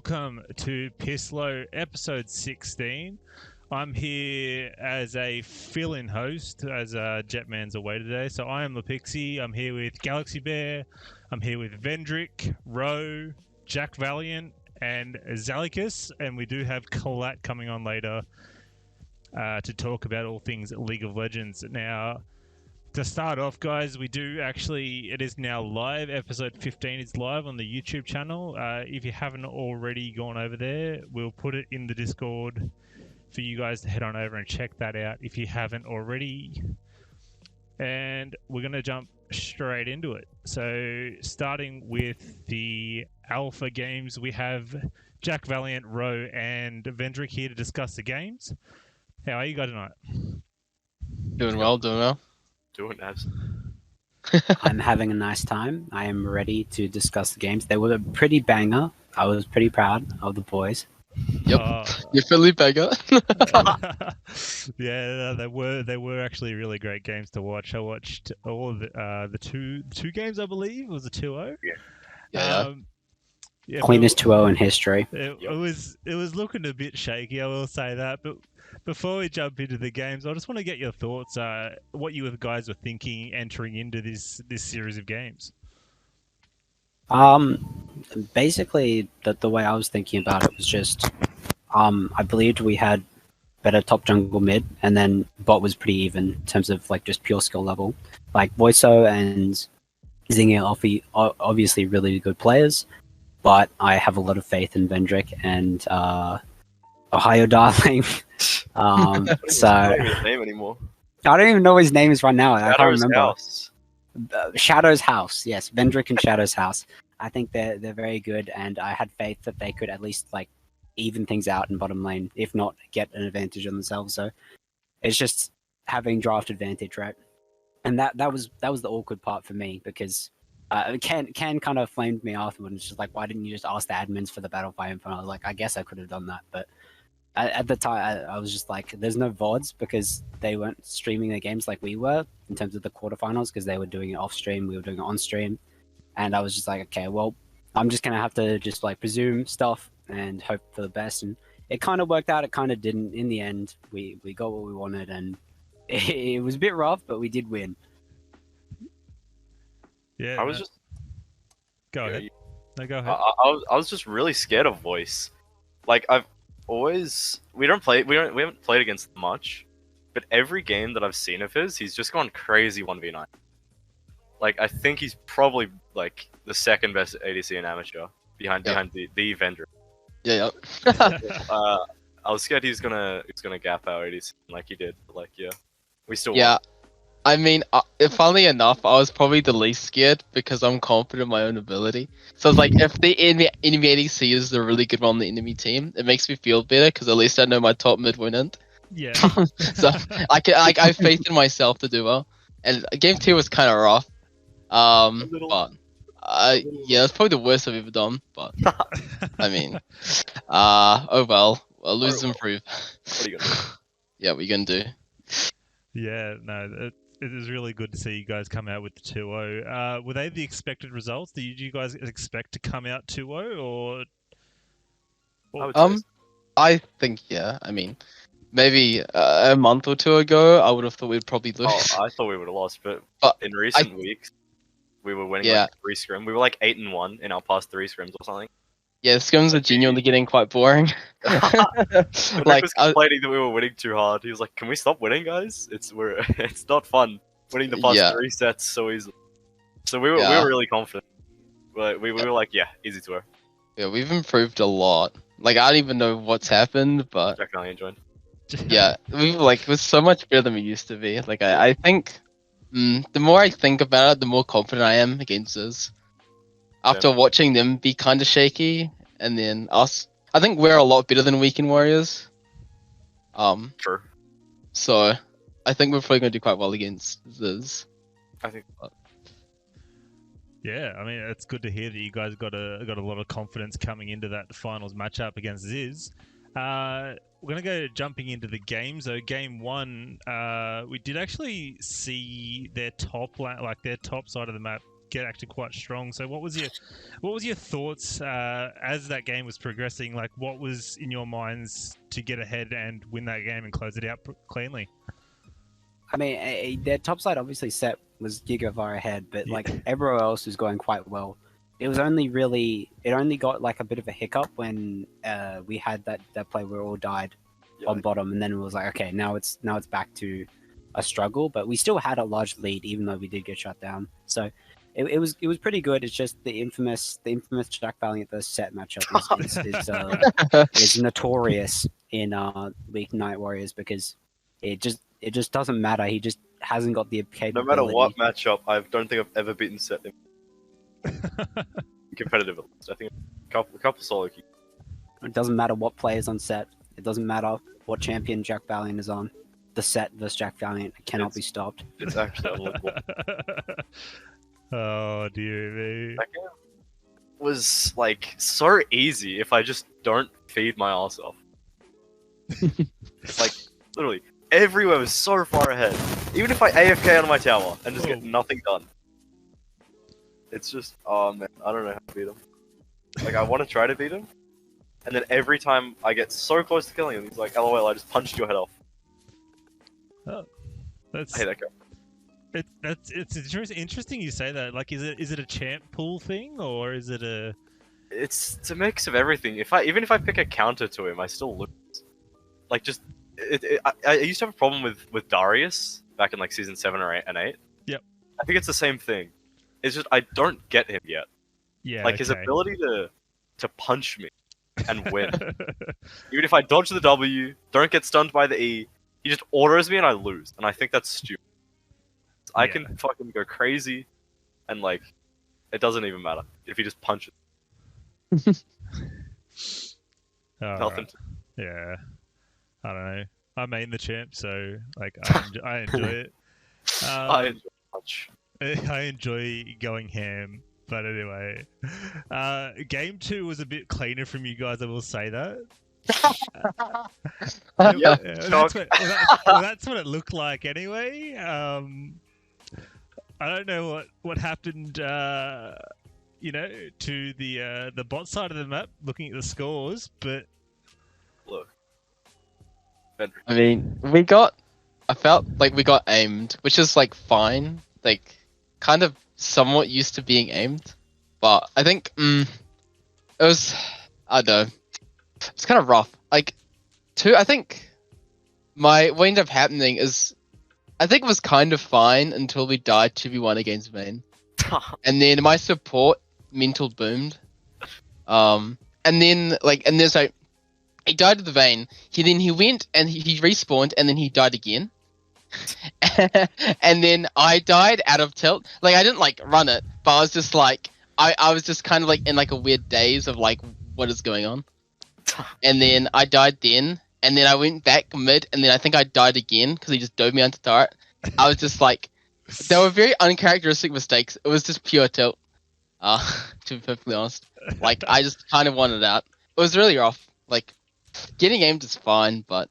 welcome to Pisslo episode 16. I'm here as a fill-in host as Jetman's away today. So I am the Pixie. I'm here with Galaxybear. I'm here with Vendrick, Roe, Jack Valiant, and Zalicus. And we do have Collat coming on later to talk about all things League of Legends. Now, to start off, guys, it is now live. Episode 15 is live on the YouTube channel. If you haven't already gone over there, we'll put it in the Discord for you guys to head on over and check that out if you haven't already. And we're going to jump straight into it. So, starting with the Alpha games, we have Jack Valiant, Roe, and Vendrick here to discuss the games. How are you guys tonight? Doing well. Doing abs. I'm having a nice time. I am ready to discuss the games. They were a pretty banger. I was pretty proud of the boys. Yep, you're Philly beggar. Yeah, they were actually really great games to watch. I watched all of the two games, I believe. It was a 2-0. Yeah. Cleanest 2-0 in history. It was looking a bit shaky, I will say that. But before we jump into the games, I just want to get your thoughts. What you guys were thinking entering into this series of games. Basically, the way I was thinking about it was just, I believed we had better top jungle mid, and then bot was pretty even in terms of like just pure skill level. Like Voiso and Zingia are obviously really good players, but I have a lot of faith in Vendrick and Ohio Darling. So I don't know his name anymore. I don't even know what his name is right now. I can't remember. House. Shadow's house, yes, Vendrick and Shadow's house. I think they're very good, and I had faith that they could at least like even things out in bottom lane, if not get an advantage on themselves. So it's just having draft advantage, right? And that was the awkward part for me, because Ken kind of flamed me afterwards. And it's just like, why didn't you just ask the admins for the Battlefy info? And I was like, I guess I could have done that, but at the time I was just like, there's no VODs because they weren't streaming their games like we were in terms of the quarterfinals, because they were doing it off stream, we were doing it on stream. And I was just like, okay, well, I'm just going to have to just like presume stuff and hope for the best. And it kind of worked out. It kind of didn't. In the end, we got what we wanted, and it was a bit rough, but we did win. Yeah. I was just... Go ahead. No, go ahead. I was just really scared of Voice. Like, I've always... We haven't played against him much, but every game that I've seen of his, he's just gone crazy 1v9. Like, I think he's probably like the second best ADC in amateur behind the vendor. Yeah. I was scared he was gonna gap our ADC like he did. But, like, yeah, we still won. I mean, funnily enough, I was probably the least scared because I'm confident in my own ability. So it's like, if the enemy ADC is the really good one on the enemy team, it makes me feel better because at least I know my top mid wouldn't. Yeah. So I have faith in myself to do well. And game 2 was kind of rough. But yeah, it's probably the worst I've ever done. But I mean, oh well, lose and improve. What are you gonna do? Yeah, what are you gonna do? Yeah, no, it is really good to see you guys come out with the 2-0. Were they the expected results? Did you guys expect to come out 2-0 or? I think yeah. I mean, maybe a month or two ago, I would have thought we'd probably lose. Oh, I thought we would have lost, but in recent weeks, we were winning like 3 scrims. We were like 8-1 in our past 3 scrims or something. Yeah, scrims are genuinely getting quite boring. Like, was complaining that we were winning too hard. He was like, "Can we stop winning, guys? It's not fun winning the past 3 sets so easily." So we were really confident. But we were like, yeah, easy to her. Yeah, we've improved a lot. Like, I don't even know what's happened, but Jack and I enjoyed. Yeah, we're so much better than we used to be. Like, I think the more I think about it, the more confident I am against us. After watching them be kind of shaky, and then us, I think we're a lot better than Weekend Warriors. Sure. So I think we're probably going to do quite well against this. I think. Yeah, I mean, it's good to hear that you guys got a lot of confidence coming into that finals matchup against Ziz. We're going to go jumping into the game. So game 1, we did actually see their top side of the map get actually quite strong. So what was your thoughts as that game was progressing? Like, what was in your minds to get ahead and win that game and close it out cleanly? I mean, their top side obviously set was Giga far ahead, but Yeah. like everywhere else was going quite well. It only got like a bit of a hiccup when we had that play where all died on bottom, and then it was like, okay, now it's back to a struggle, but we still had a large lead even though we did get shut down. So it was pretty good. It's just the infamous Jack Valiant versus Set matchup is notorious in Weeknight Warriors because it just doesn't matter. He just hasn't got the capability. No matter what matchup, I don't think I've ever beaten Set in competitive at least. I think a couple solo queues. It doesn't matter what player's on Set. It doesn't matter what champion Jack Valiant is on. The Set versus Jack Valiant cannot be stopped. It's actually unbelievable. Oh dear me. That game was like so easy if I just don't feed my ass off. Like literally everywhere was so far ahead. Even if I AFK on my tower and just get nothing done. It's just, oh man, I don't know how to beat him. Like I want to try to beat him, and then every time I get so close to killing him, he's like, "LOL, I just punched your head off." Oh, that's I hate that guy. it's interesting you say that. Like, is it a champ pool thing or is it a? It's a mix of everything. Even if I pick a counter to him, I still lose. Like just, I used to have a problem with Darius back in like season 7 or 8 and 8. Yep. I think it's the same thing. It's just I don't get him yet. Yeah. Like his ability to punch me and win. Even if I dodge the W, don't get stunned by the E, he just autos me and I lose. And I think that's stupid. I can fucking go crazy and like it doesn't even matter if he just punches. Health Right. Yeah. I don't know. I main the champ, so like I enjoy it. I enjoy it much. I enjoy going ham, but anyway, game 2 was a bit cleaner from you guys. I will say that. Yeah, that's what it looked like anyway. I don't know what happened, to the bot side of the map. Looking at the scores, but Look. I mean, I felt like we got aimed, which is like fine. Like, kind of somewhat used to being aimed, but I think it was, I don't know, it's kind of rough. Like, I think what ended up happening is, I think it was kind of fine until we died 2v1 against Vayne, and then my support mental boomed, and then there's like, he died to the Vayne, he went and he respawned and then he died again. And then I died out of tilt. Like I didn't like run it, but I was just like I was just kind of like in like a weird daze of like what is going on. And then I died then, and then I went back mid, and then I think I died again because he just dove me onto turret. I was just like, they were very uncharacteristic mistakes. It was just pure tilt. To be perfectly honest, like I just kind of wanted out. It was really rough. Like getting aimed is fine, but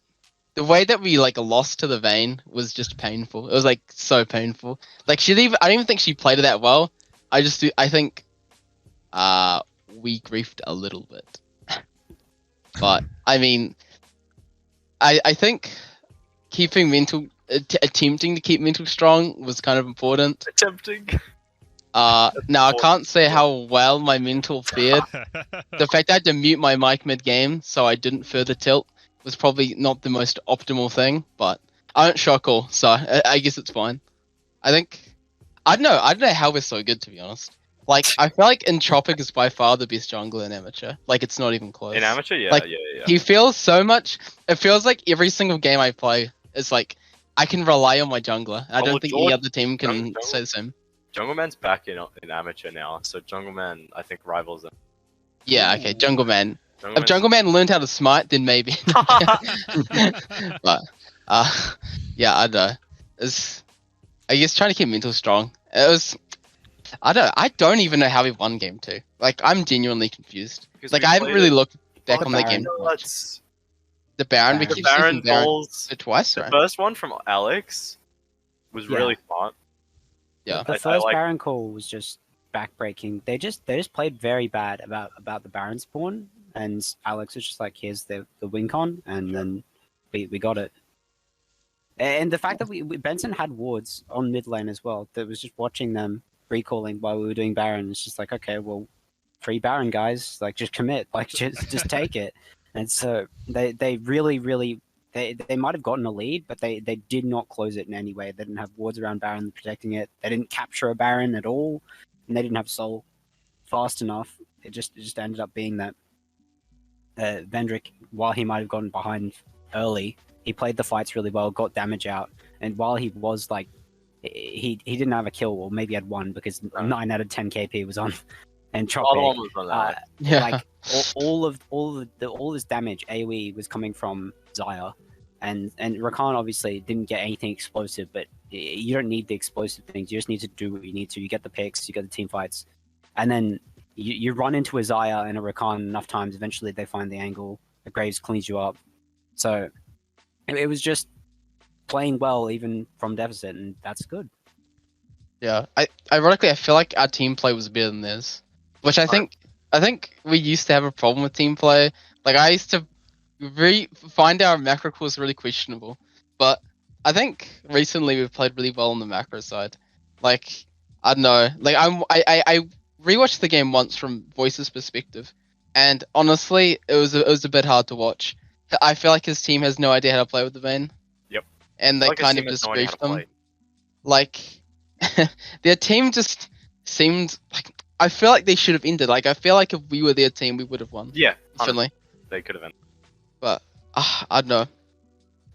the way that we like lost to the Vayne was just painful. It was like so painful. Like I don't even think she played it that well. I think we griefed a little bit. But I mean, I think keeping attempting to keep mental strong was kind of important. Attempting. Now I can't say how well my mental fared. The fact I had to mute my mic mid-game so I didn't further tilt was probably not the most optimal thing, but I don't shock all, so I guess it's fine. I don't know how we're so good, to be honest. Like, I feel like Entropic is by far the best jungler in amateur. Like, it's not even close. In amateur, yeah, like, yeah. He feels so much. It feels like every single game I play is like I can rely on my jungler. I don't think any other team can say the same. Jungleman's back in amateur now, so Jungleman I think rivals him. Yeah, okay, Jungleman. If Jungleman learned how to smite, then maybe. But yeah, I don't know. I guess trying to keep mental strong. It was. I don't even know how we won game 2. Like, I'm genuinely confused. Like, I haven't really looked back on that game. The Baron, we keep Baron balls twice, right? The first one from Alex was really smart. Yeah. The first Baron call was just backbreaking. They just played very bad about the Baron spawn, and Alex was just like, here's the win con, and then we got it. And the fact that Benson had wards on mid lane as well, that was just watching them recalling while we were doing Baron. It's just like, okay, well, free Baron, guys. Like, just commit. Like, just take it. And so they really they might have gotten a lead, but they did not close it in any way. They didn't have wards around Baron protecting it. They didn't capture a Baron at all, and they didn't have Soul fast enough. It just ended up being that Vendrick, while he might have gotten behind early, he played the fights really well, got damage out, and while he was like, he didn't have a kill, or maybe had one because 9 out of 10 KP was on Entropic. Like all this damage AoE was coming from Xayah, and Rakan obviously didn't get anything explosive, but you don't need the explosive things. You just need to do what you need to. You get the picks, you get the team fights, and then you run into a Xayah and a Rakan enough times. Eventually, they find the angle. The Graves cleans you up. So it was just playing well even from deficit, and that's good. Yeah, ironically, I feel like our team play was better than theirs, which I think we used to have a problem with team play. Like, I used to find our macro course really questionable, but I think recently we've played really well on the macro side. Like, I don't know, like I rewatched the game once from Voice's perspective, and honestly, it was a bit hard to watch. I feel like his team has no idea how to play with the Vayne. Yep. And they kind of just griefed them. Like, their team just seemed like, I feel like they should have ended. Like, I feel like if we were their team, we would have won. Yeah, Finley. They could have ended. But I don't know.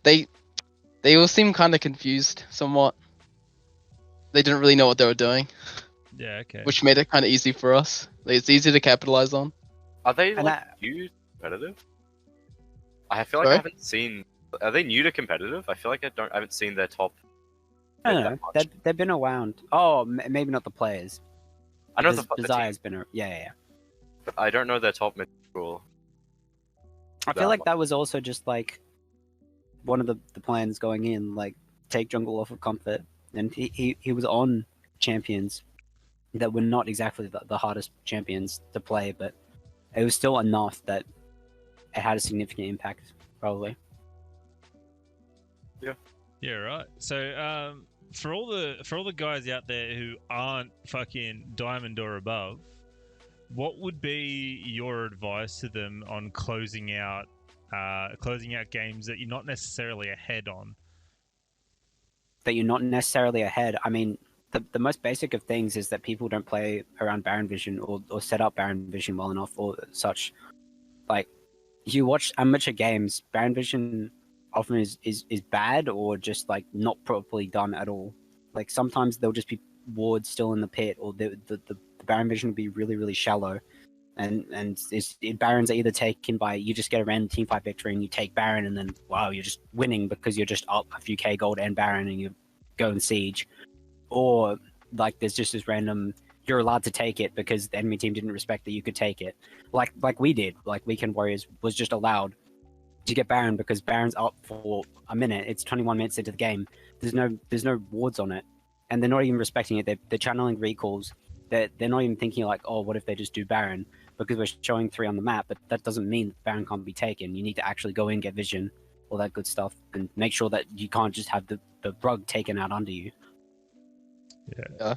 They all seem kind of confused somewhat. They didn't really know what they were doing. Yeah, okay. Which made it kind of easy for us. Like, it's easy to capitalize on. Are they new competitive? I feel like I haven't seen. Are they new to competitive? I feel like I haven't seen their top. I don't know. They've been around. Oh, maybe not the players. I know the Desire's been. Yeah. But I don't know their top mid school. I feel like that was also just like one of the plans going in, like take jungle off of comfort, and he was on champions that were not exactly the hardest champions to play, but it was still enough that it had a significant impact, probably. Yeah, right. So, for all the guys out there who aren't fucking diamond or above, what would be your advice to them on closing out games that you're not necessarily ahead on? That you're not necessarily ahead. I mean, the most basic of things is that people don't play around Baron Vision or set up Baron Vision well enough or such. Like, you watch amateur games, Baron Vision often is bad or just like not properly done at all. Like, sometimes there'll just be wards still in the pit, or the Baron Vision will be really, really shallow. And Barons are either taken by, you just get a random teamfight victory and you take Baron, and then wow, you're just winning because you're just up a few K gold and Baron and you go in siege. Or like there's just this random, you're allowed to take it because the enemy team didn't respect that you could take it. Like we did. Like Weekend Warriors was just allowed to get Baron because Baron's up for a minute. It's 21 minutes into the game. There's no wards on it, and they're not even respecting it. They're channeling recalls. They're not even thinking like, oh, what if they just do Baron? Because we're showing 3 on the map, but that doesn't mean Baron can't be taken. You need to actually go in, get vision, all that good stuff, and make sure that you can't just have the rug taken out under you. Yeah.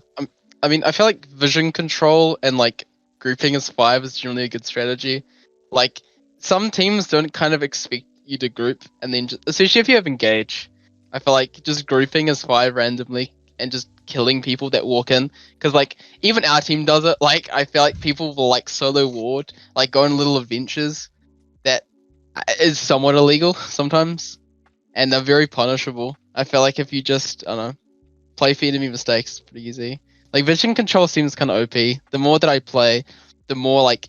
I mean, I feel like vision control and like grouping as 5 is generally a good strategy. Like, some teams don't kind of expect you to group, and then just, especially if you have engage, I feel like just grouping as 5 randomly and just killing people that walk in, because like even our team does it. Like, I feel like people will like solo ward, like go on little adventures that is somewhat illegal sometimes, and they're very punishable. I feel like if you just, I don't know, play for enemy mistakes, it's pretty easy. Like, vision control seems kind of OP. The more that I play, the more like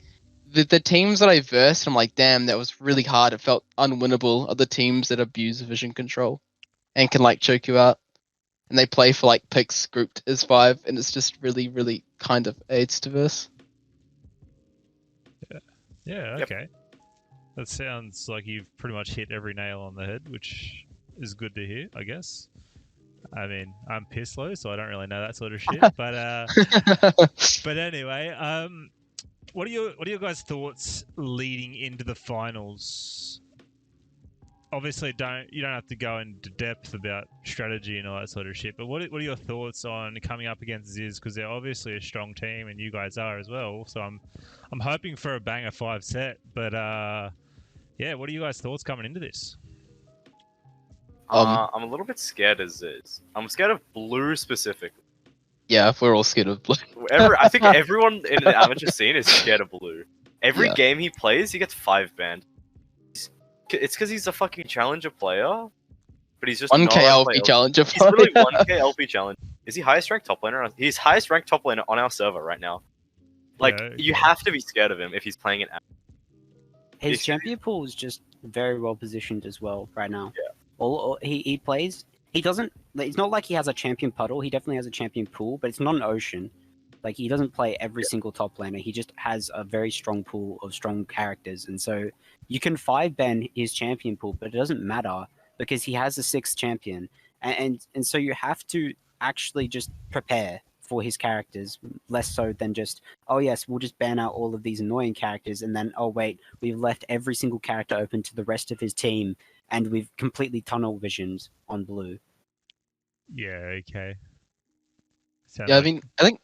the teams that I versed, I'm like, damn, that was really hard. It felt unwinnable. Are the teams that abuse vision control and can like choke you out, and they play for like picks grouped as 5, and it's just really, really kind of aids to verse. Yeah. Okay. That sounds like you've pretty much hit every nail on the head, which is good to hear, I guess. I mean, I'm Pisslo, so I don't really know that sort of shit. But anyway, what are your guys' thoughts leading into the finals? Obviously, you don't have to go into depth about strategy and all that sort of shit. But what are your thoughts on coming up against Ziz? Because they're obviously a strong team, and you guys are as well. So I'm hoping for a banger 5 set. But yeah, what are you guys' thoughts coming into this? I'm a little bit scared as Ziz. I'm scared of blue specifically. Yeah, we're all scared of blue. I think everyone in the amateur scene is scared of blue. Every Yeah. game he plays, he gets 5 banned. It's because he's a fucking challenger player, but he's just 1k not a LP player. challenger. He's literally 1k LP challenge. Is he highest ranked top laner? He's highest ranked top laner on our server right now. Like, Yeah, you have to be scared of him if he's playing an app. His If- champion pool is just very well positioned as well right now. Yeah. All he plays. He doesn't. It's not like he has a champion puddle. He definitely has a champion pool, but it's not an ocean. Like, he doesn't play every single top laner. He just has a very strong pool of strong characters, and so you can 5-ban his champion pool, but it doesn't matter because he has a 6th champion, and so you have to actually just prepare for his characters, less so than just, oh yes, we'll just ban out all of these annoying characters, and then, oh wait, we've left every single character open to the rest of his team, and we've completely tunnel visioned on blue. Yeah, okay. Sound Yeah, I like- mean, I think.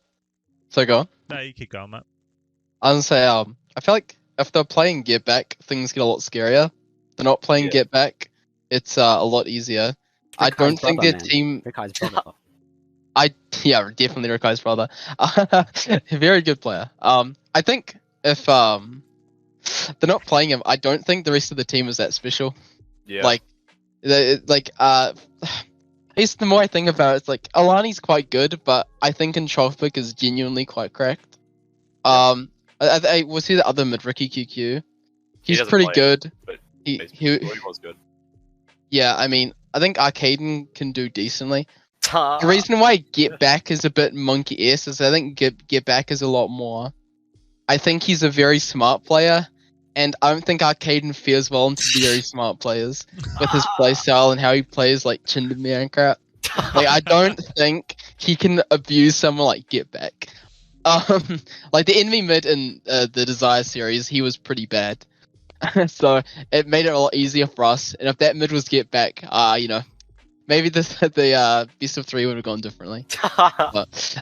So go on. No, you keep going, mate. I was gonna say, I feel like if they're playing Get Back, things get a lot scarier. If they're not playing Yeah. Get Back, it's a lot easier. I Rikai's don't think brother, their man. team. Rikai's brother. Yeah, definitely Rikai's brother. Very good player. I think if they're not playing him, I don't think the rest of the team is that special. Yeah. Like, it's the more I think about it, it's like Alani's quite good, but I think Entropic is genuinely quite cracked. I was he the other mid, Ricky QQ. He's doesn't pretty play, good. but He, he was good. yeah, I mean, I think Arcaden can do decently. The reason why Get Back is a bit monkey-esque is I think Get Back is a lot more. I think he's a very smart player, and I don't think Arcaden fares well into very smart players with his playstyle and how he plays like Chindermere and crap. Like, I don't think he can abuse someone like Get Back. Like the enemy mid in the Desire series, he was pretty bad. So it made it a lot easier for us. And if that mid was Get Back, maybe the best of 3 would have gone differently. But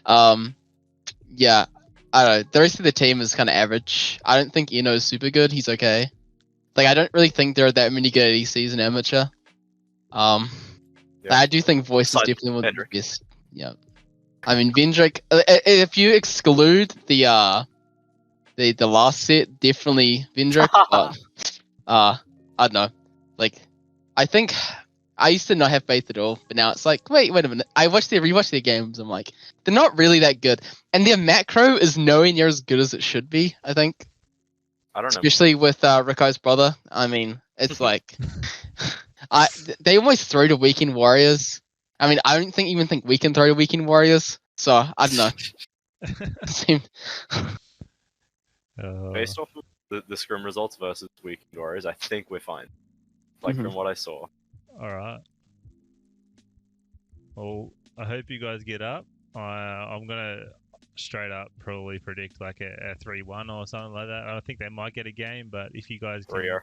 yeah, I don't know. The rest of the team is kind of average. I don't think Eno's super good. He's okay. Like, I don't really think there are that many good ADCs in amateur. Yeah. I do think Voice is Besides definitely one of the Vendrick. best. Yeah. I mean, Vendrick, if you exclude the last set, definitely Vendrick. But I don't know. Like, I think I used to not have faith at all, but now it's like, wait a minute. I rewatched their games. I'm like, they're not really that good, and their macro is nowhere near as good as it should be. I think, I don't know. especially with Rikai's brother. I mean, it's like, they almost throw to Weekend Warriors. I mean, I don't even think we can throw to Weekend Warriors. So I don't know. Based off of the scrim results versus Weekend Warriors, I think we're fine. Like, Mhm. from what I saw. All right. Well, I hope you guys get up. I'm gonna straight up probably predict like a 3-1 or something like that. I think they might get a game, but if you guys can... 3-0.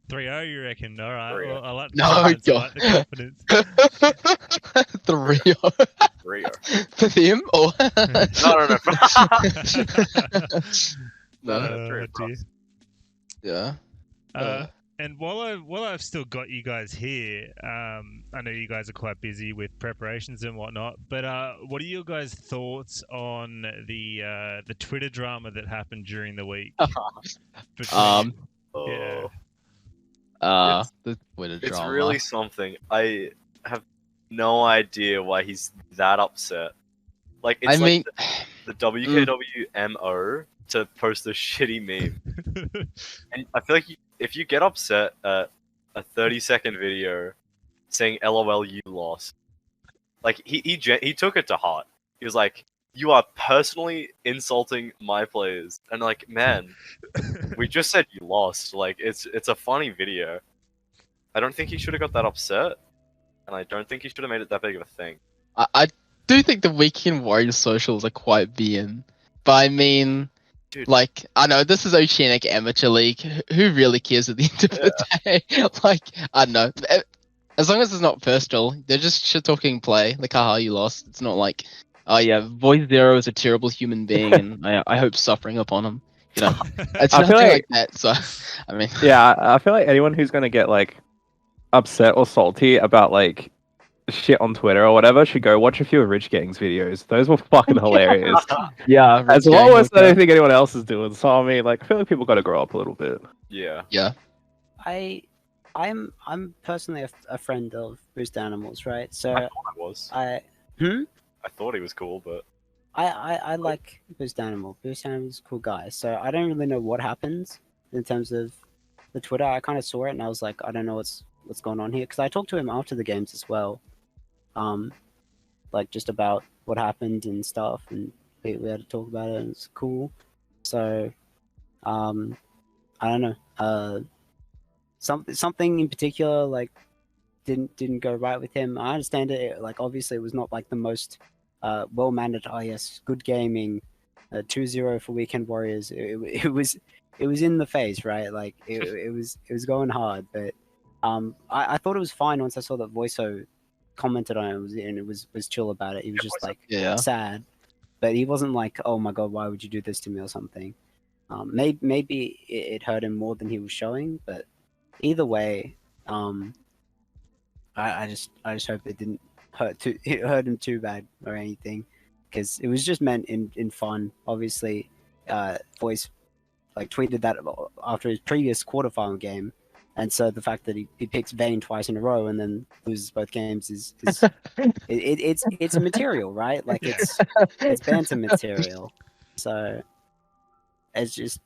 3-0, you reckon? All right. 3-0. Well, I like the No, confidence. I God. like the confidence. 3 3-0. for them or No. no. Three dear. across. Yeah. And while I've still got you guys here, I know you guys are quite busy with preparations and whatnot. But what are your guys' thoughts on the Twitter drama that happened during the week? Between- yeah. The Twitter It's drama. really something. I have no idea why he's that upset. Like, it's I like mean, the WKW MO to post a shitty meme. And I feel like if you get upset at a 30-second video saying "LOL, you lost," like he took it to heart. He was like, "You are personally insulting my players," and like, man, we just said you lost. Like, it's a funny video. I don't think he should have got that upset, and I don't think he should have made it that big of a thing. I do think the Weekend Warriors socials are quite BM. But I mean, Dude. like, I know this is Oceanic Amateur League. Who really cares at the end of the day? Like, I don't know. As long as it's not personal, they're just shit talking play. Like, haha, you lost. It's not like, oh yeah, Voice Zero is a terrible human being, and I hope suffering upon him. You know, it's I feel nothing like like- that. So, I mean, Yeah, I feel like anyone who's gonna get like upset or salty about like shit on Twitter or whatever should go watch a few of Rich Gang's videos. Those were fucking hilarious. yeah, It's a lot worse than anything anyone else is doing. So I mean, like, I feel like people got to grow up a little bit. Yeah. Yeah, I'm personally a friend of Boost Animals, right? So I thought I was. I I thought he was cool, but I like Boost Animal. Boost Animal's a cool guy. So I don't really know what happened in terms of the Twitter. I kind of saw it and I was like, I don't know what's going on here, because I talked to him after the games as well, like just about what happened and stuff, and we had to talk about it, and it's cool. So, I don't know. Something in particular like didn't go right with him. I understand it. Like obviously it was not like the most well mannered. Oh yes, good gaming. 2-0 for Weekend Warriors. It was in the face, right? Like it was going hard, but I thought it was fine once I saw that Voiso commented on it, and it was chill about it. He was just like yeah. sad, but he wasn't like, oh my god, why would you do this to me or something. Maybe it hurt him more than he was showing, but either way, I just hope it didn't hurt him too bad or anything, because it was just meant in fun. Obviously, Voice like tweeted that after his previous quarterfinal game, and so the fact that he picks Vayne twice in a row and then loses both games is it's material, right? Like it's banter material. So it's just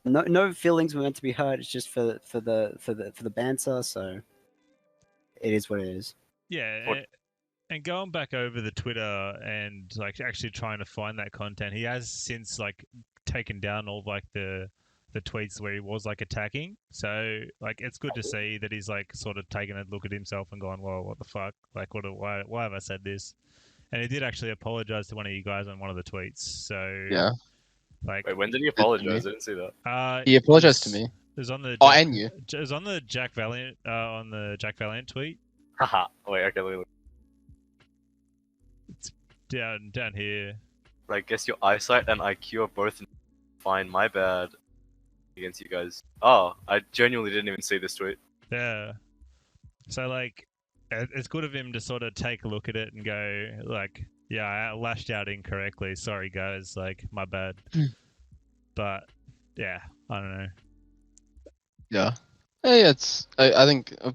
no feelings were meant to be hurt. It's just for the banter. So it is what it is. Yeah, and going back over the Twitter and like actually trying to find that content, he has since like taken down all like the tweets where he was like attacking. So like it's good to see that he's like sort of taken a look at himself and gone, "Whoa, what the fuck? Like, why have I said this?" And he did actually apologize to one of you guys on one of the tweets. So Yeah. like, wait, when did he apologize? I didn't see that. He apologized to me. It was on the Oh, and you. It was on the Jack Valiant tweet. Haha. Wait, okay, look. It's down here. I guess your eyesight and IQ are both fine. My bad. Against you guys. Oh, I genuinely didn't even see this tweet. Yeah. So like, it's good of him to sort of take a look at it and go like, yeah, I lashed out incorrectly. Sorry guys, like my bad. But yeah, I don't know. Yeah. Hey, I think I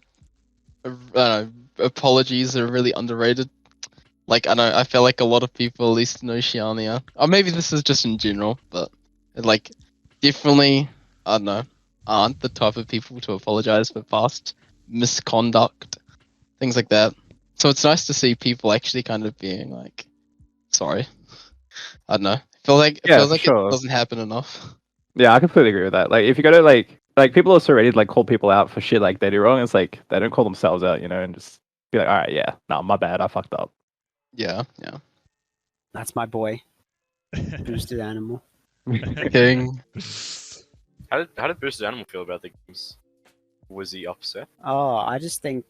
don't know, apologies are really underrated. Like, I feel like a lot of people, at least in Oceania, or maybe this is just in general, but like, definitely, I don't know, aren't the type of people to apologize for past misconduct, things like that. So it's nice to see people actually kind of being like, sorry. I don't know. It feels like sure. it doesn't happen enough. Yeah, I completely agree with that. Like, if you go to like people are so ready to like call people out for shit like they do wrong. It's like they don't call themselves out, you know, and just be like, all right, yeah, no, my bad, I fucked up. Yeah. That's my boy, Boosted Animal. King. How did Boosted Animal feel about the games? Was he upset? Oh, I just think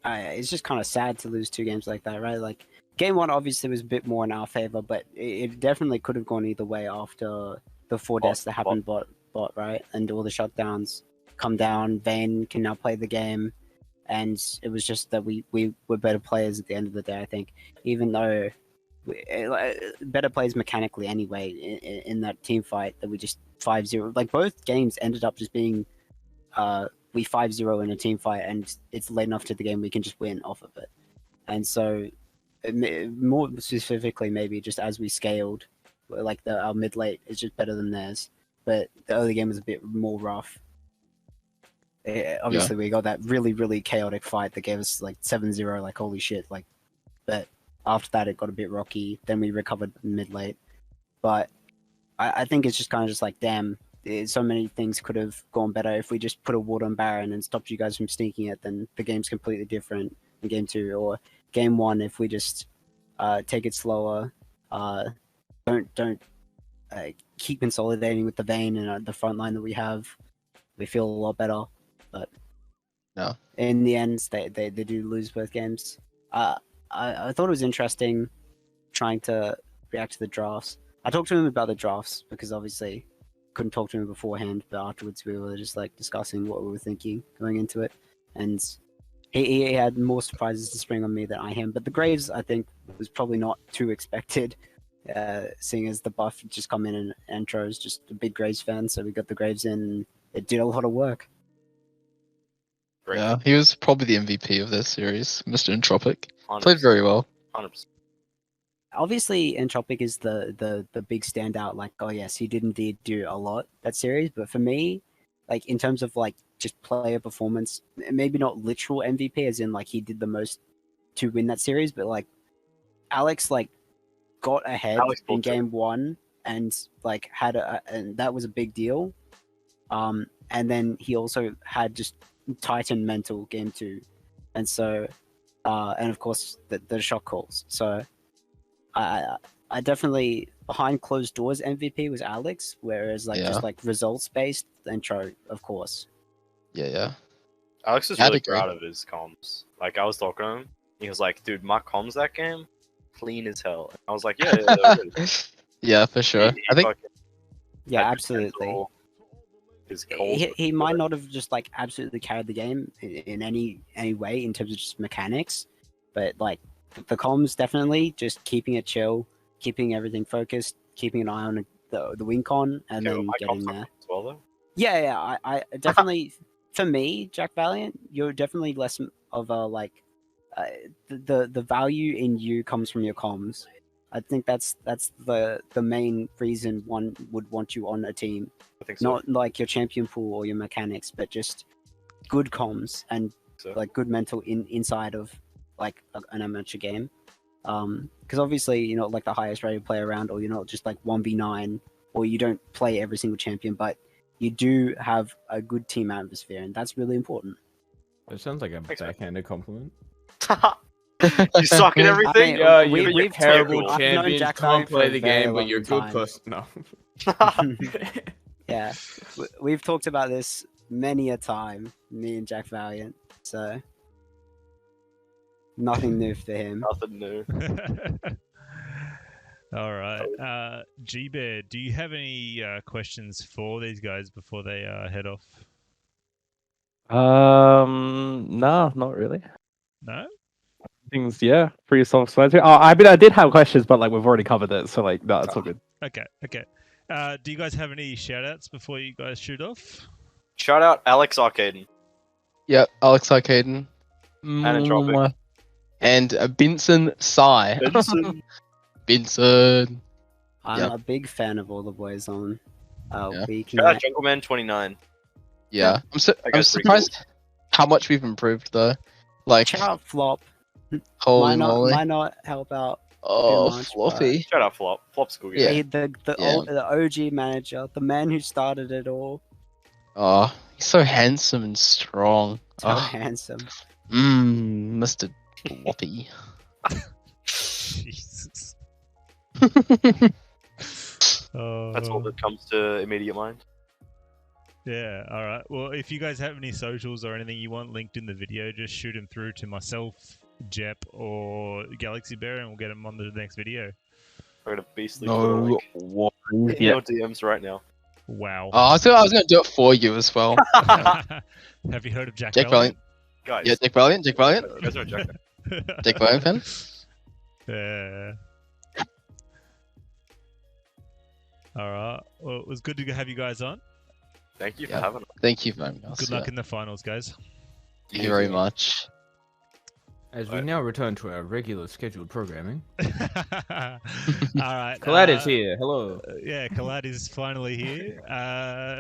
it's just kind of sad to lose 2 games like that, right? Like game 1 obviously was a bit more in our favor, but it definitely could have gone either way after the 4 deaths that happened bot, right? And all the shutdowns come down. Vayne can now play the game, and it was just that we were better players at the end of the day. I think, even though better players mechanically anyway in that team fight, that we just 5-0. Like both games ended up just being we 5-0 in a team fight, and it's late enough to the game we can just win off of it. And so more specifically, maybe just as we scaled, like our mid late is just better than theirs, but the early game was a bit more rough. Obviously we got that really chaotic fight that gave us like 7-0, like holy shit, like, but after that it got a bit rocky. Then we recovered mid late, but I think it's just kind of just like, damn, so many things could have gone better. If we just put a ward on Baron and stopped you guys from sneaking it, then the game's completely different in game 2. Or game 1, if we just take it slower. Don't keep consolidating with the Vayne and the front line that we have. We feel a lot better, but No. in the end, they do lose both games. I thought it was interesting trying to react to the drafts. I talked to him about the drafts because obviously couldn't talk to him beforehand, but afterwards we were just like discussing what we were thinking going into it, and he had more surprises to spring on me than I had. But the Graves, I think, was probably not too expected, seeing as the buff had just come in and Tro's just a big Graves fan, so we got the Graves in. And it did a lot of work. Great. Yeah, he was probably the MVP of this series, Mr. Entropic. 100%. Played very well. 100%. Obviously, Entropic is the big standout. Like, oh yes, he did indeed do a lot that series. But for me, like in terms of like just player performance, maybe not literal MVP, as in like he did the most to win that series, but like Alex like got ahead in game one and like had and that was a big deal. And then he also had just Titan mental game two, and so and of course the shot calls. So I definitely behind closed doors MVP was Alex, whereas like just like results based intro, of course. Yeah. Alex was really proud of his comms. Like I was talking to him, he was like, "Dude, my comms that game, clean as hell." And I was like, "Yeah, yeah, for sure." I think. Yeah, absolutely. He might not have just like absolutely carried the game in any way in terms of just mechanics, but like the comms definitely just keeping it chill, keeping everything focused, keeping an eye on the win con, and then getting there. As well, though? Yeah, I definitely. For me, Jack Valiant, you're definitely less of a like the value in you comes from your comms. I think that's the main reason one would want you on a team. I think so. Not like your champion pool or your mechanics, but just good comms and like good mental inside of like an amateur game. Because obviously you're not like the highest rated player around, or you're not just like 1v9, or you don't play every single champion, but you do have a good team atmosphere, and that's really important. It sounds like a backhanded compliment. You suck at everything. Yeah, we've terrible champions. Can't play the game, but you're good person. No. Yeah, we've talked about this many a time, me and Jack Valiant. So nothing new for him. Nothing new. All right, G-Bear, do you have any questions for these guys before they head off? No, not really. No. Things, pretty self-explanatory. Oh, I mean, I did have questions, but like we've already covered it, so like, no, it's all good. Okay. Do you guys have any shout-outs before you guys shoot off? Shout out Alex Arcaden. Yep, Alex Arcaden. And Entropic. And Benson Sai. Benson. I'm a big fan of all the boys on. Shout out Jungleman 29. Yeah, I'm surprised how much we've improved though. Like, shout out Flop. Holy moly! Might not help out. Oh, much, Floppy! Shout out Flop. Flop's cool. Yeah, the OG manager, the man who started it all. Oh, he's so handsome and strong. So handsome. Mr. Floppy. Jesus. That's all that comes to immediate mind. Yeah, all right. Well, if you guys have any socials or anything you want linked in the video, just shoot them through to myself, Jep, or Galaxybear, and we'll get them on the next video. I got a beastly Yeah. DMs right now. Wow. Oh, I was gonna do it for you as well. Have you heard of Jack Valiant? Guys. Yeah, Jack Valiant. You guys are Jack. Jack Valiant fan? Yeah. All right. Well, it was good to have you guys on. Thank you for having us. Thank you very much. Good luck in the finals, guys. Thank you very much. As we now return to our regular scheduled programming. All right. Collat is here. Hello. Yeah, Collat is finally here.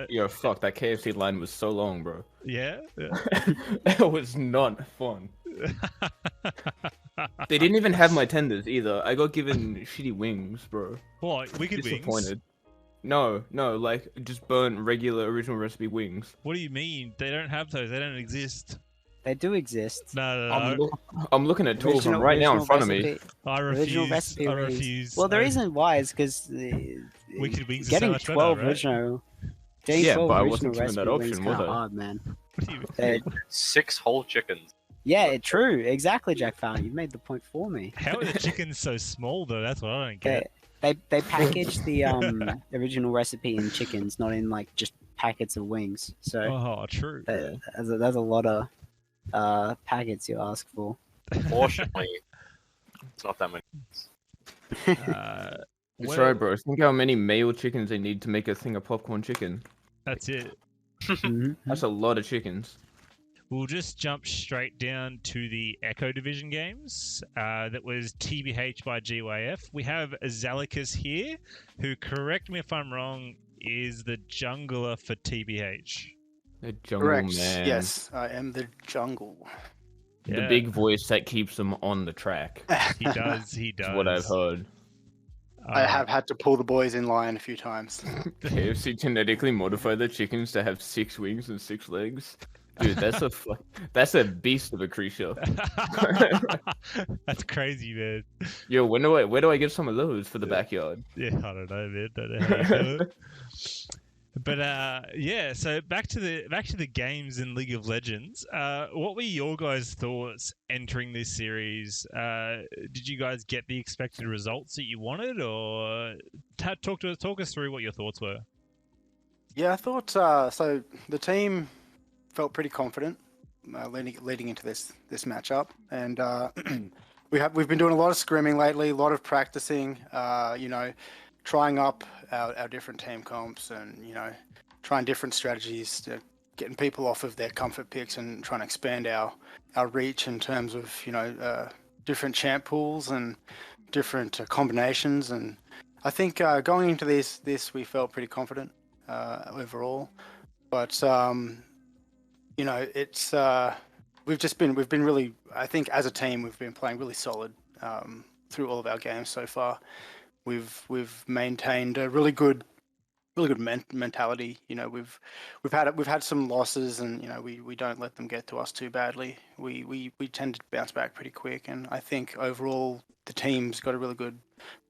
Yo, fuck, that KFC line was so long, bro. Yeah? It was not fun. They didn't even have my tenders either. I got given shitty wings, bro. What? Wicked Disappointed. wings? No, like just burnt regular original recipe wings. What do you mean? They don't have those. They don't exist. They do exist. No. I'm looking at two of them right now in front of me. I Original refuse. recipe I rings. refuse. Well, the reason why is because Wicked Wings are so getting much better, 12 right? original. Getting Yeah, 12 but I original wasn't given that recipe rings option, kind was of I? hard, man. What do you They're- 6 whole chickens. Yeah, true. Exactly, Jack Fowler. You made the point for me. How are the chickens so small though? That's what I don't get. They package the original recipe in chickens, not in like just packets of wings. So Oh, true. there's a lot of packets you ask for. Fortunately, it's not that many. That's right, bro. Think how many male chickens they need to make a thing of popcorn chicken. That's it. Mhm. That's a lot of chickens. We'll just jump straight down to the Echo Division games. That was TBH by GYF. We have Zalicus here, who, correct me if I'm wrong, is the jungler for TBH. The jungle Correct. man. Yes, I am the jungle. The big voice that keeps them on the track. He does. He does. Is what I've heard. I have had to pull the boys in line a few times. KFC genetically modified the chickens to have 6 wings and 6 legs. Dude, that's a beast of a creature. That's crazy, man. Yo, where do I get some of those for the backyard? Yeah, I don't know, man. Don't know how you do it. But yeah, so back to the games in League of Legends. What were your guys' thoughts entering this series? Did you guys get the expected results that you wanted, or talk us through what your thoughts were? Yeah, I thought so. The team felt pretty confident leading into this matchup, and we've been doing a lot of scrimming lately, a lot of practicing. Trying up our different team comps, and trying different strategies, getting people off of their comfort picks, and trying to expand our reach in terms of different champ pools and different combinations. And I think going into this we felt pretty confident overall, but it's we've been really, I think as a team we've been playing really solid through all of our games so far. We've maintained a really good mentality. We've had some losses, and we don't let them get to us too badly. We tend to bounce back pretty quick, and I think overall the team's got a really good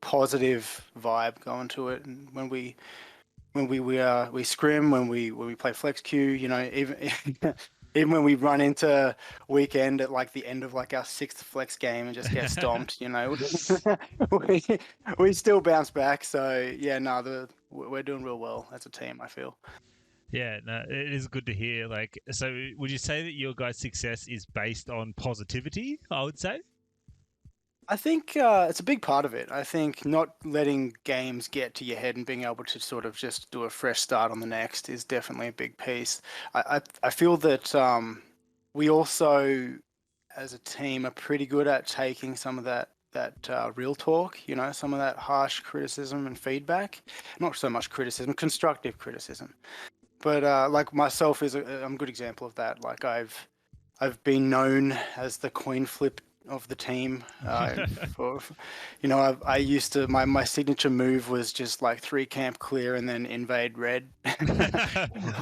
positive vibe going to it. And when we scrim, when we play flex queue, even when we run into weekend at like the end of like our 6th flex game and just get stomped, we still bounce back. So yeah, we're doing real well as a team, I feel. Yeah, no, it is good to hear. Like, so would you say that your guys' success is based on positivity? I would say. I think it's a big part of it. I think not letting games get to your head and being able to sort of just do a fresh start on the next is definitely a big piece. I feel that we also, as a team, are pretty good at taking some of that real talk, some of that harsh criticism and feedback. Not so much criticism, constructive criticism. But like myself I'm a good example of that. Like I've been known as the coin flip of the team. I used to, my signature move was just like 3 camp clear and then invade red.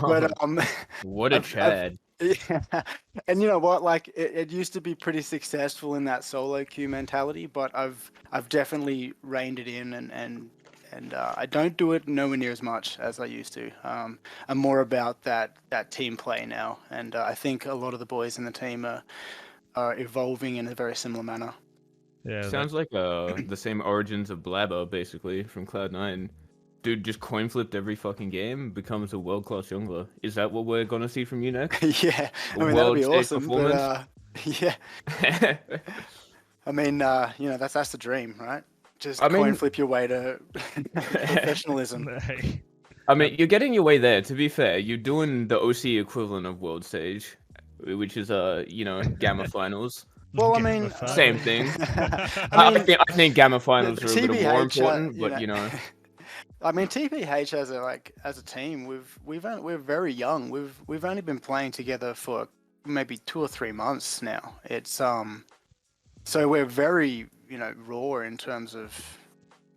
But what a Chad. Yeah. And you know what, like it used to be pretty successful in that solo queue mentality, but I've definitely reined it in, and I don't do it nowhere near as much as I used to. I'm more about that team play now, and I think a lot of the boys in the team are evolving in a very similar manner. Yeah, Sounds like the same origins of Blabber, basically, from Cloud9. Dude just coin flipped every fucking game, becomes a world-class jungler. Is that what we're gonna see from you next? Yeah, I mean that'd be awesome. But, yeah, I mean that's the dream, right? Just coin flip your way to professionalism. I mean, you're getting your way there. To be fair, you're doing the OC equivalent of World Stage, which is Gamma Finals. Well, I mean, same thing. I think Gamma Finals are a little more important, but I mean, TPH as a team, we're very young. We've only been playing together for maybe 2 or 3 months now. It's so we're very raw in terms of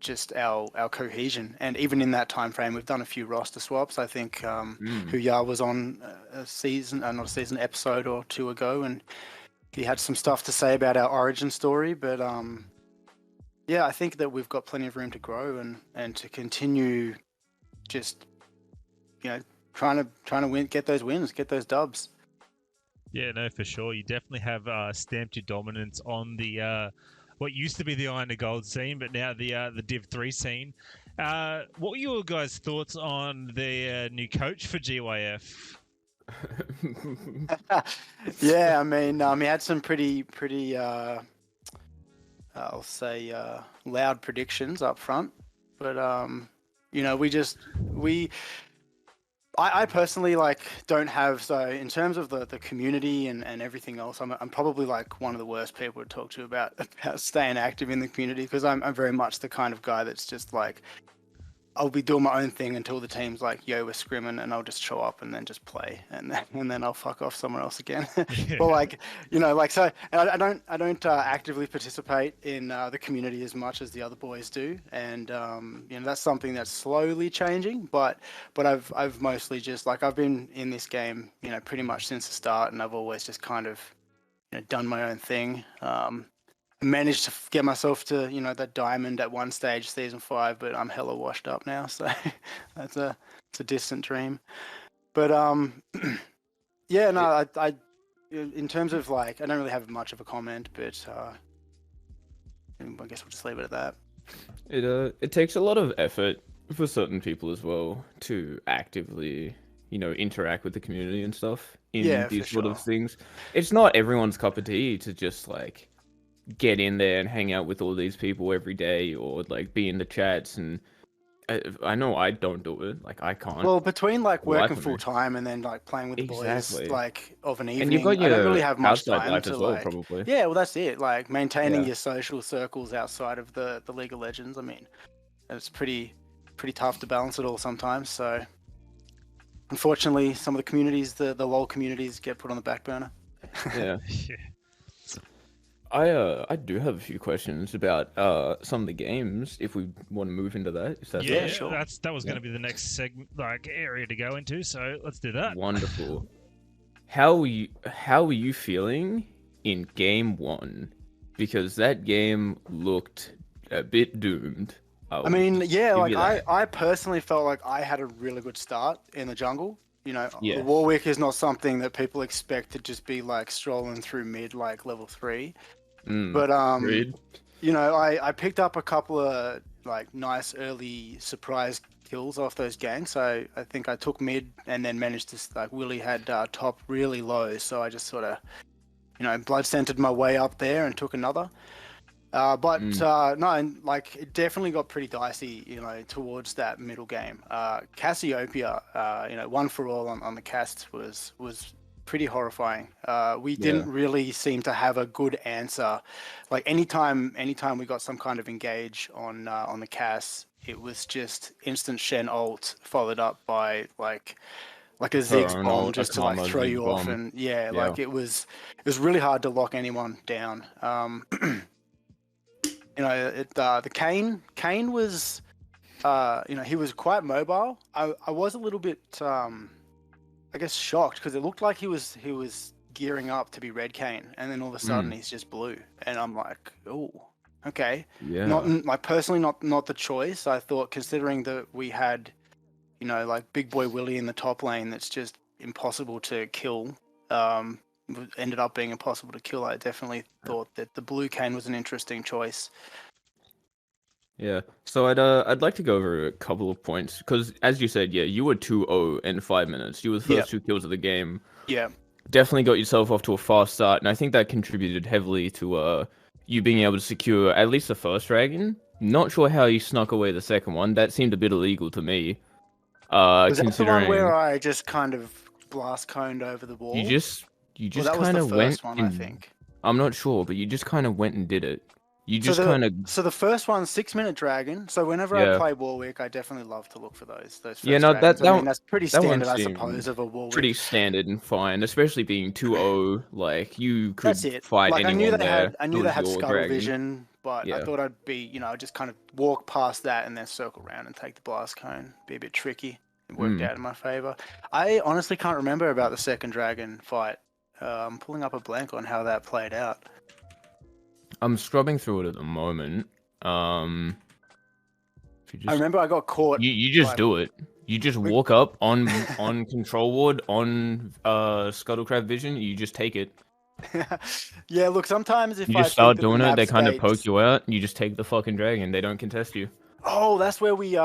just our cohesion. And even in that time frame, we've done a few roster swaps. I think Huya was on a season, not a season, episode or two ago, and he had some stuff to say about our origin story. But yeah, I think that we've got plenty of room to grow and to continue just, trying to win, get those wins, get those dubs. Yeah, no, for sure. You definitely have stamped your dominance on the what used to be the Iron to Gold scene, but now the Div 3 scene. What were your guys' thoughts on the new coach for GYF? Yeah, I mean, he had some pretty I'll say loud predictions up front, but I personally don't have, so in terms of the community and everything else, I'm probably one of the worst people to talk to about staying active in the community, because I'm very much the kind of guy that's just I'll be doing my own thing until the team's yo, we're scrimming, and I'll just show up and then just play, and then I'll fuck off somewhere else again. But so, and I don't actively participate in the community as much as the other boys do, and that's something that's slowly changing. But I've mostly just I've been in this game pretty much since the start, and I've always just kind of done my own thing. Managed to get myself to that diamond at one stage, season 5, but I'm hella washed up now, so it's a distant dream. But yeah, no, I in terms of I don't really have much of a comment, but I guess we'll just leave it at that. It takes a lot of effort for certain people as well to actively interact with the community and stuff in these sort of things. It's not everyone's cup of tea to just get in there and hang out with all these people every day, or be in the chats. And I know I don't do it. I can't. Well, between working full time and then playing with the boys of an evening, and you've got your I don't really have much outside time life to as well, probably. Yeah, well, that's it. Maintaining your social circles outside of the League of Legends. I mean, it's pretty tough to balance it all sometimes. So, unfortunately, some of the communities, the LoL communities, get put on the back burner. Yeah. I do have a few questions about some of the games, if we want to move into that. If that's sure. That was going to be the next segment, area to go into. So let's do that. Wonderful. How were you feeling in game 1? Because that game looked a bit doomed. I mean, yeah, I personally felt like I had a really good start in the jungle. The Warwick is not something that people expect to just be strolling through mid level 3. But I picked up a couple of nice early surprise kills off those ganks. So I think I took mid and then managed to Willie had top really low, so I just sort of blood centered my way up there and took another. No, it definitely got pretty dicey, towards that middle game. Cassiopeia, one for all on the cast was pretty horrifying. We didn't really seem to have a good answer. Anytime we got some kind of engage on the cast, it was just instant Shen ult followed up by a Ziggs bomb just to throw you off, and it was really hard to lock anyone down. The Kane was, he was quite mobile. I was a little bit, I guess, shocked, because it looked like he was gearing up to be red Kane, and then all of a sudden he's just blue, and I'm like, oh, okay. Yeah. Not personally, not the choice. I thought, considering that we had, Big Boy Willie in the top lane, that's just impossible to kill. Ended up being impossible to kill. I definitely thought that the blue Kane was an interesting choice. Yeah, so I'd like to go over a couple of points, because as you said, you were 2-0 in 5 minutes. You were the first 2 kills of the game. Yeah. Definitely got yourself off to a fast start, and I think that contributed heavily to you being able to secure at least the first dragon. Not sure how you snuck away the second one. That seemed a bit illegal to me. Was that the one where I just kind of blast coned over the wall? You just that kind of went. One, I think. I'm not sure, but you just kind of went and did it. You just So the first one, 6-minute dragon. So whenever I play Warwick, I definitely love to look for those. First dragons. That's pretty standard, I suppose, of a Warwick. Pretty standard and fine, especially being 2-0. You could fight anyone there. I knew they had Scuttle Vision, but I thought I'd be, just kind of walk past that and then circle around and take the blast cone. Be a bit tricky. It worked out in my favor. I honestly can't remember about the second dragon fight. I'm pulling up a blank on how that played out. I'm scrubbing through it at the moment. I remember I got caught. You just do it. You just walk up on control ward on Scuttlecraft vision. You just take it. Yeah, look. Sometimes if you I just start think that doing the it, they map kind of states- poke you out. You just take the fucking dragon. They don't contest you. Oh, that's where we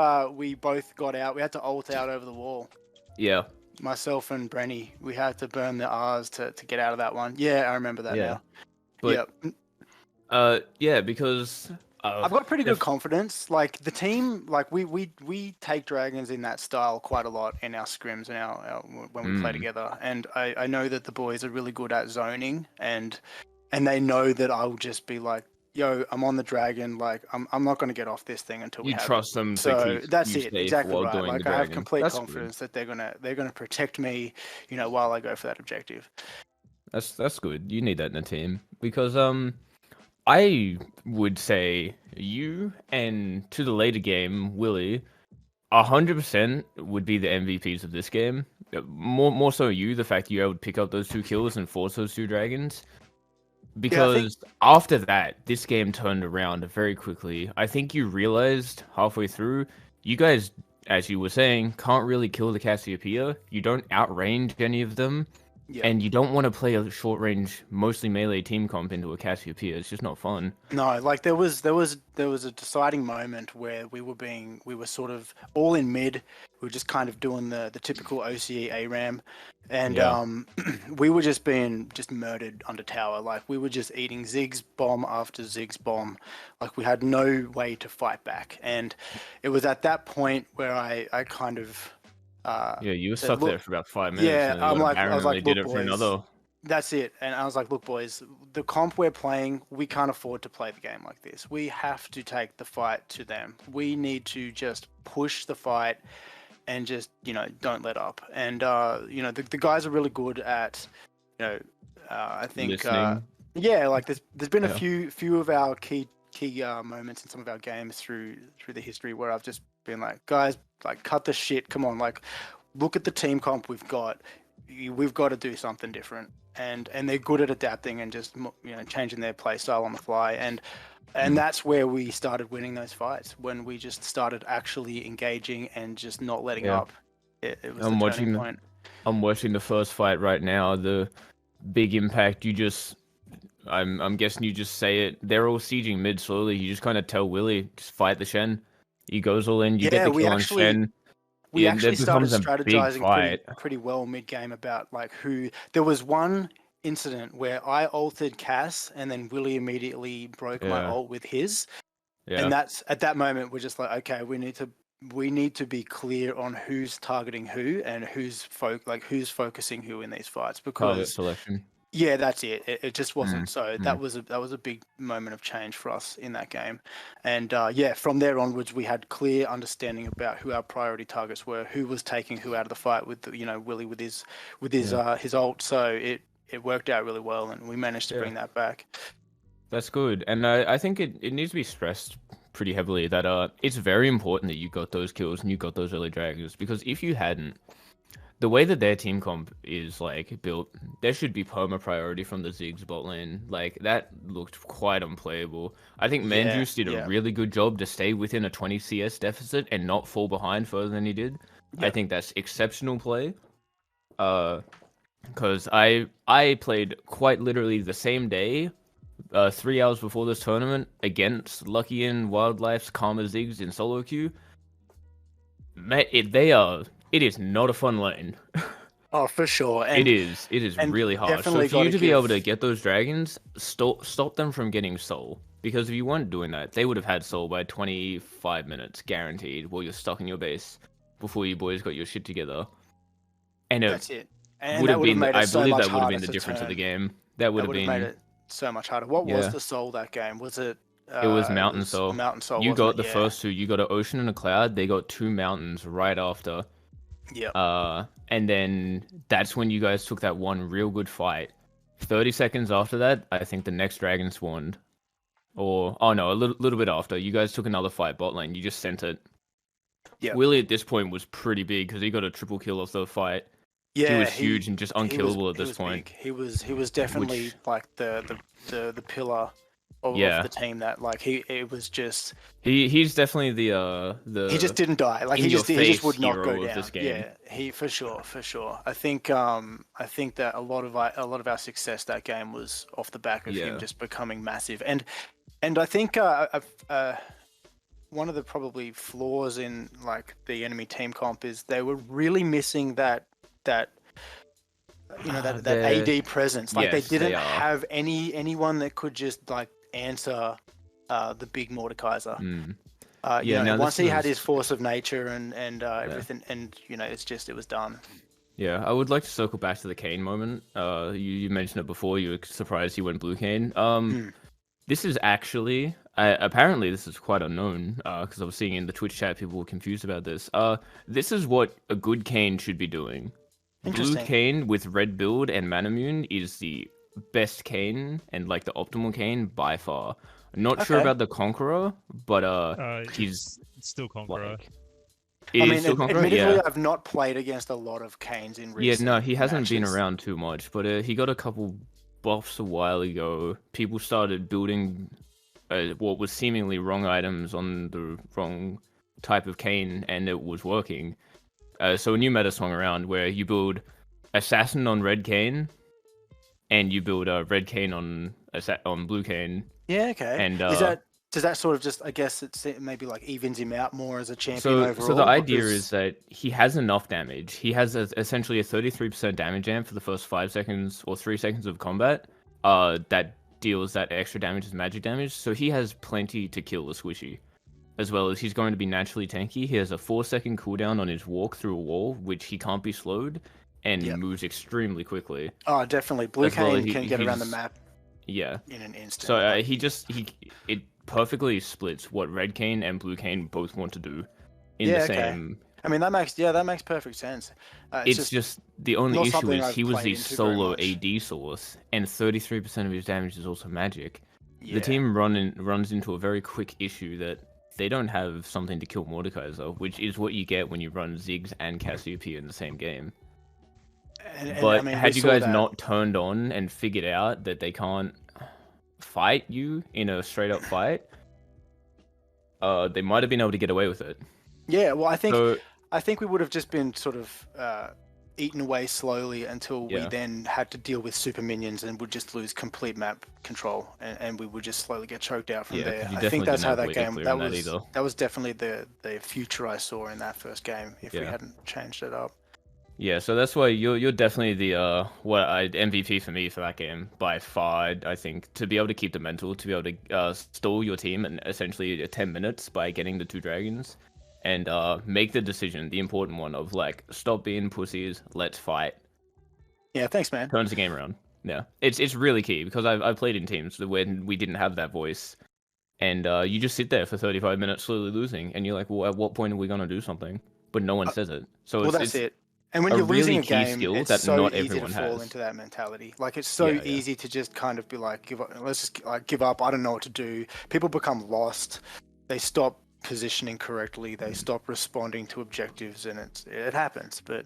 both got out. We had to ult out over the wall. Yeah. Myself and Brenny, we had to burn the R's to get out of that one. Yeah, I remember that now. But, because I've got pretty good confidence. Like the team, like we take dragons in that style quite a lot in our scrims and our when we play together. And I know that the boys are really good at zoning and they know that I'll just be like, yo, I'm on the dragon. Like I'm not going to get off this thing until we trust them. So that's you it. safe Exactly while right. doing Like the I have dragon. complete That's confidence that they're gonna protect me, while I go for that objective. That's good. You need that in a team because I would say you and to the later game, Willie, 100% would be the MVPs of this game. More so you, the fact you were able to pick up those 2 kills and force those 2 dragons. Because after that, this game turned around very quickly. I think you realized halfway through, you guys, as you were saying, can't really kill the Cassiopeia. You don't outrange any of them. Yeah. And you don't want to play a short range, mostly melee team comp into a Cassiopeia. It's just not fun. No, like there was a deciding moment where we were sort of all in mid. We were just kind of doing the typical OCE ARAM, and we were just being murdered under tower. Like we were just eating Ziggs bomb after Ziggs bomb. Like we had no way to fight back, and it was at that point where I kind of. You were stuck there for about 5 minutes. Yeah, and I was like, did look, it boys, for another. That's it. And I was like, look, boys, the comp we're playing, we can't afford to play the game like this. We have to take the fight to them. We need to just push the fight and just, don't let up. And, the guys are really good at, I think, like there's been a few of our key moments in some of our games through the history where I've just been like, guys, like cut the shit. Come on, like look at the team comp we've got. We've got to do something different. And they're good at adapting and just changing their play style on the fly. And that's where we started winning those fights, when we just started actually engaging and just not letting up. It was the turning point. I'm watching the first fight right now. The big impact. I'm guessing you just say it. They're all sieging mid slowly. You just kind of tell Willie, just fight the Shen. He goes all in. You get the kill on Shen. We actually started strategizing pretty well mid-game about like who. There was one incident where I ulted Cass and then Willie immediately broke my ult with his. Yeah. And that's at that moment we're just like, okay, we need to be clear on who's targeting who and who's focusing who in these fights, because selection. Yeah, that's it. It just wasn't. So that was a big moment of change for us in that game. And from there onwards, we had clear understanding about who our priority targets were, who was taking who out of the fight with Willie with his ult. So it worked out really well, and we managed to bring that back. That's good, and I think it needs to be stressed pretty heavily that it's very important that you got those kills and you got those early dragons, because if you hadn't, the way that their team comp is like built, there should be perma priority from the Ziggs bot lane. Like that looked quite unplayable. I think Manjuice did a really good job to stay within a 20 CS deficit and not fall behind further than he did. I think that's exceptional play. Because I played quite literally the same day, 3 hours before this tournament, against Lucky and Wildlife's Karma Ziggs in solo queue. It is not a fun lane. Oh, for sure. And it is really hard. So for you to be able to get those dragons, stop them from getting soul. Because if you weren't doing that, they would have had soul by 25 minutes, guaranteed, while you're stuck in your base before you boys got your shit together. And that's it. And would have been, I believe that would have been the to difference of turn. the game. That would have been made it so much harder. What was the soul that game? Was it? It was Mountain Soul. Mountain Soul. You got the first two. You got an Ocean and a Cloud. They got 2 mountains right after. Yeah. And then that's when you guys took that one real good fight. 30 seconds after that, I think the next dragon spawned. or oh no, a little bit after, you guys took another fight bot lane. You just sent it. Yeah. Willie at this point was pretty big because he got a triple kill off the fight. Yeah, he was huge and just unkillable at he this was point. big. He was definitely like the pillar of the team. That like it was just he's definitely the he just didn't die. Like he just would not go down. This game. Yeah, he for sure. I think that a lot of our success that game was off the back of him just becoming massive. And I think one of the probably flaws in like the enemy team comp is they were really missing that AD presence. Like they didn't have anyone that could just like answer the big Mordekaiser. Once he had his force of nature and everything, and it was done. Yeah, I would like to circle back to the Kane moment. You mentioned it before. You were surprised he went blue Kane. This is actually apparently this is quite unknown because I was seeing in the Twitch chat people were confused about this. This is what a good Kane should be doing. Blue Kane with red build and Manamune is the best Kane and like the optimal Kane by far. Not sure about the Conqueror, but he's still Conqueror. Admittedly, I've not played against a lot of Kanes in recent he hasn't matches. been around too much, but he got a couple buffs a while ago. People started building what was seemingly wrong items on the wrong type of Kane, and it was working. So a new meta swung around where you build Assassin on red Kane, and you build red Kane on blue Kane. Yeah, okay. And does that sort of just, I guess it's maybe like evens him out more as a champion overall? So the idea is that he has enough damage. He has essentially a 33% damage amp for the first 5 seconds or 3 seconds of combat. That deals that extra damage as magic damage. So he has plenty to kill a squishy. As well as he's going to be naturally tanky. He has a 4-second cooldown on his walk through a wall, which he can't be slowed, and moves extremely quickly. Oh, definitely. Blue Kane can get around the map. Yeah. In an instant. So it perfectly splits what red Kane and blue Kane both want to do in the same. I mean that makes perfect sense. It's just the only issue is he was the solo AD source, and 33% of his damage is also magic. Yeah. The team runs into a very quick issue that they don't have something to kill Mordekaiser, which is what you get when you run Ziggs and Cassiopeia in the same game. But had you guys not turned on and figured out that they can't fight you in a straight up fight, they might have been able to get away with it. Yeah, well, I think we would have just been sort of eaten away slowly until we then had to deal with super minions and would just lose complete map control, and we would just slowly get choked out from there. I think that's how that game. That was definitely the future I saw in that first game. If we hadn't changed it up. Yeah, so that's why you're definitely the MVP for me for that game by far. I think to be able to keep the mental, to be able to stall your team in essentially 10 minutes by getting the 2 dragons, and make the decision, the important one of like stop being pussies, let's fight. Yeah, thanks, man. Turns the game around. Yeah, it's really key because I've played in teams when we didn't have that voice, and you just sit there for 35 minutes slowly losing, and you're like, well, at what point are we gonna do something? But no one says it. So that's it. And when you're losing a game, it's that so not easy everyone to fall has. into that mentality. Like it's so easy to just kind of be like, give up. Let's just give up. I don't know what to do. People become lost. They stop positioning correctly. They stop responding to objectives, and it happens. But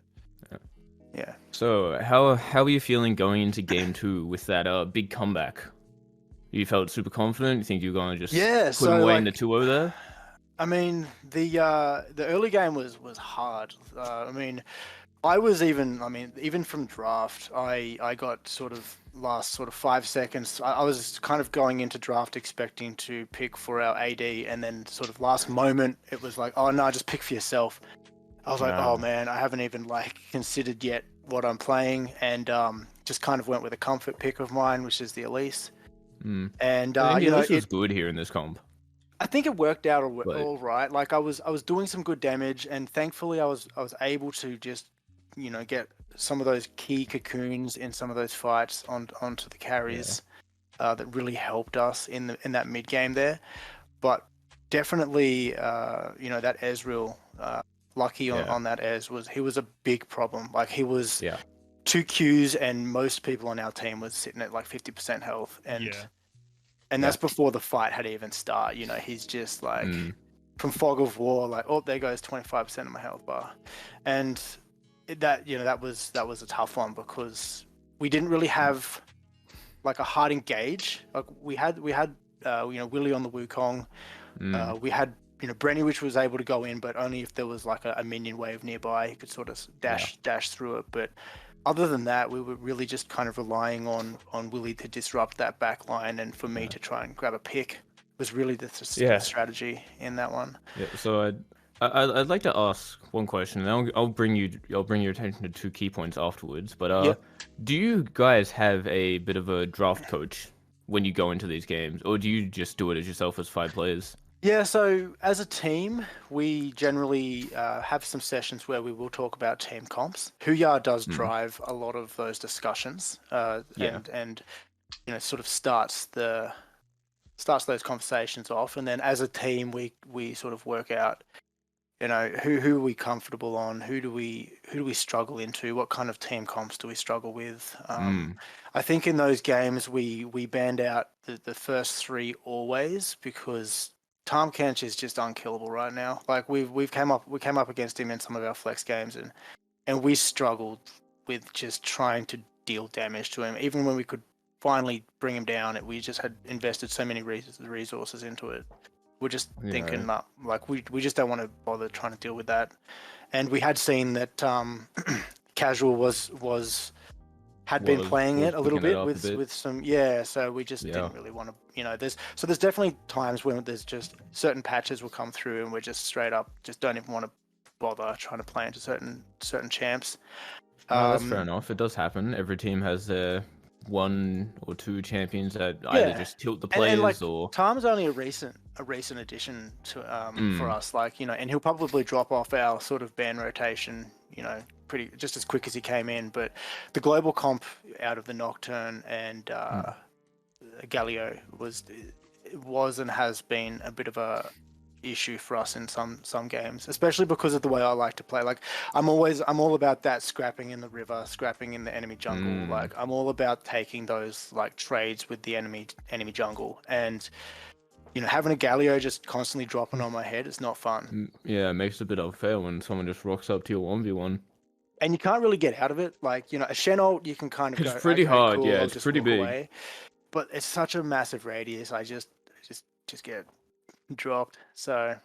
yeah. So how are you feeling going into game 2 with that big comeback? You felt super confident. You think you're going to just put them away in the 2-0 there? I mean, the early game was hard. Even from draft, I got sort of last 5 seconds. I was kind of going into draft expecting to pick for our AD, and then sort of last moment, it was like, oh no, just pick for yourself. I was like, oh man, I haven't even like considered yet what I'm playing, and just kind of went with a comfort pick of mine, which is the Elise. And Elise was good here in this comp. I think it worked out all right. Like I was doing some good damage, and thankfully I was able to just get some of those key cocoons in some of those fights onto the carries that really helped us in that mid game there. But definitely, that Ezreal, lucky on that Ez he was a big problem. Like he was 2 Qs, and most people on our team was sitting at like 50% health, and And that's before the fight had even started. You know, he's just like from fog of war, like, oh, there goes 25% of my health bar, and that was a tough one because we didn't really have like a hard engage. Like we had Willie on the Wukong. We had Brenny, which was able to go in, but only if there was like a minion wave nearby. He could sort of dash through it. But other than that, we were really just kind of relying on Willie to disrupt that back line, and for me to try and grab a pick was really the strategy in that one. Yeah. So I'd like to ask one question, and I'll bring your attention to 2 key points afterwards. But do you guys have a bit of a draft coach when you go into these games, or do you just do it as yourself as 5 players? Yeah, so as a team, we generally have some sessions where we will talk about team comps. Huya does drive a lot of those discussions, and sort of starts those conversations off. And then as a team, we sort of work out, who are we comfortable on, who do we struggle into, what kind of team comps do we struggle with. I think in those games we banned out the first 3 always because Tom Kench is just unkillable right now. Like we came up against him in some of our flex games, and we struggled with just trying to deal damage to him. Even when we could finally bring him down, we just had invested so many resources into it. We're just thinking that we just don't want to bother trying to deal with that. And we had seen that Casual had been playing it a little bit with some so we just didn't really want to there's definitely times when there's just certain patches will come through and we're just straight up just don't even want to bother trying to play into certain champs. No, that's fair enough. It does happen. Every team has their 1 or 2 champions that either just tilt the players or Tom's only a recent addition to for us, and he'll probably drop off our sort of ban rotation pretty just as quick as he came in. But the global comp out of the Nocturne and Galio was and has been a bit of a issue for us in some games, especially because of the way I like to play. Like I'm all about that scrapping in the river, scrapping in the enemy jungle. Like I'm all about taking those like trades with the enemy jungle, and having a Galio just constantly dropping on my head is not fun. Yeah, it makes it a bit unfair when someone just rocks up to your 1v1. And you can't really get out of it. Like, a Shen ult, you can kind of it's pretty hard, cool, yeah, it's pretty big. Away. But it's such a massive radius, I just get dropped, so...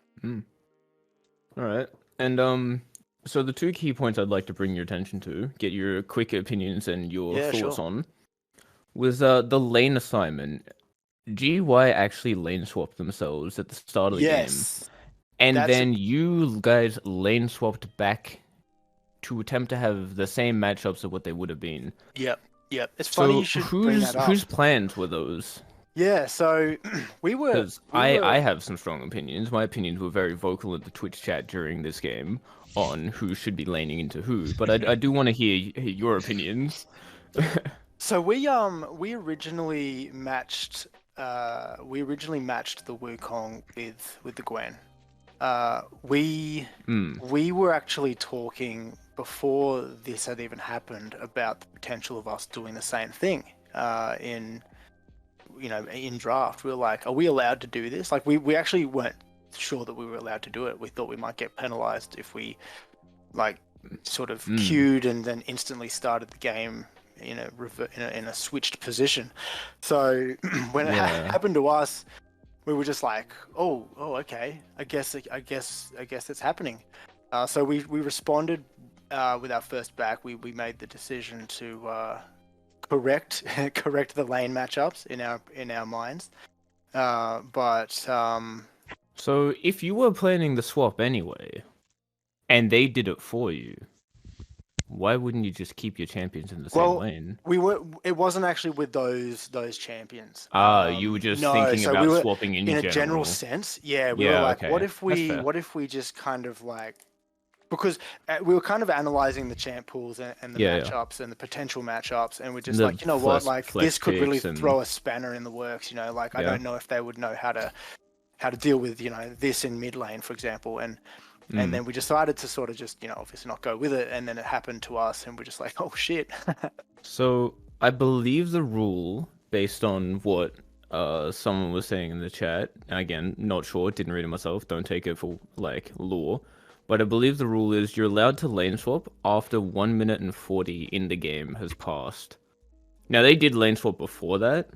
Alright, and so the 2 key points I'd like to bring your attention to, get your quick opinions and your thoughts on, was the lane assignment. GY actually lane swapped themselves at the start of the game. And then you guys lane swapped back to attempt to have the same matchups of what they would have been. Yep. It's funny you should bring that up. Whose plans were those? Yeah, so we were... Because I have some strong opinions. My opinions were very vocal in the Twitch chat during this game on who should be laning into who. But I do want to hear your opinions. So we originally matched... the Wukong with the Gwen. We were actually talking before this had even happened about the potential of us doing the same thing in draft. We were like, are we allowed to do this? Like we actually weren't sure that we were allowed to do it. We thought we might get penalized if we sort of queued and then instantly started the game in a switched position. So when it happened to us, we were just like, oh, okay, I guess it's happening. So we responded with our first back. We made the decision to correct the lane matchups in our minds. So if you were planning the swap anyway, and they did it for you, why wouldn't you just keep your champions in the same lane? It wasn't actually with those champions. You were just thinking about swapping in a general sense. Yeah, we were like, okay. What if we just kind of like, because we were kind of analyzing the champ pools and the matchups and the potential matchups, and we're just like, you know what, like this could really throw a spanner in the works. I don't know if they would know how to deal with this in mid lane, for example, and then we decided to sort of just, obviously not go with it. And then it happened to us and we're just like, oh shit. So I believe the rule based on what someone was saying in the chat, and again, not sure, didn't read it myself, don't take it for like lore, but I believe the rule is you're allowed to lane swap after 1 minute and 40 in the game has passed. Now they did lane swap before that,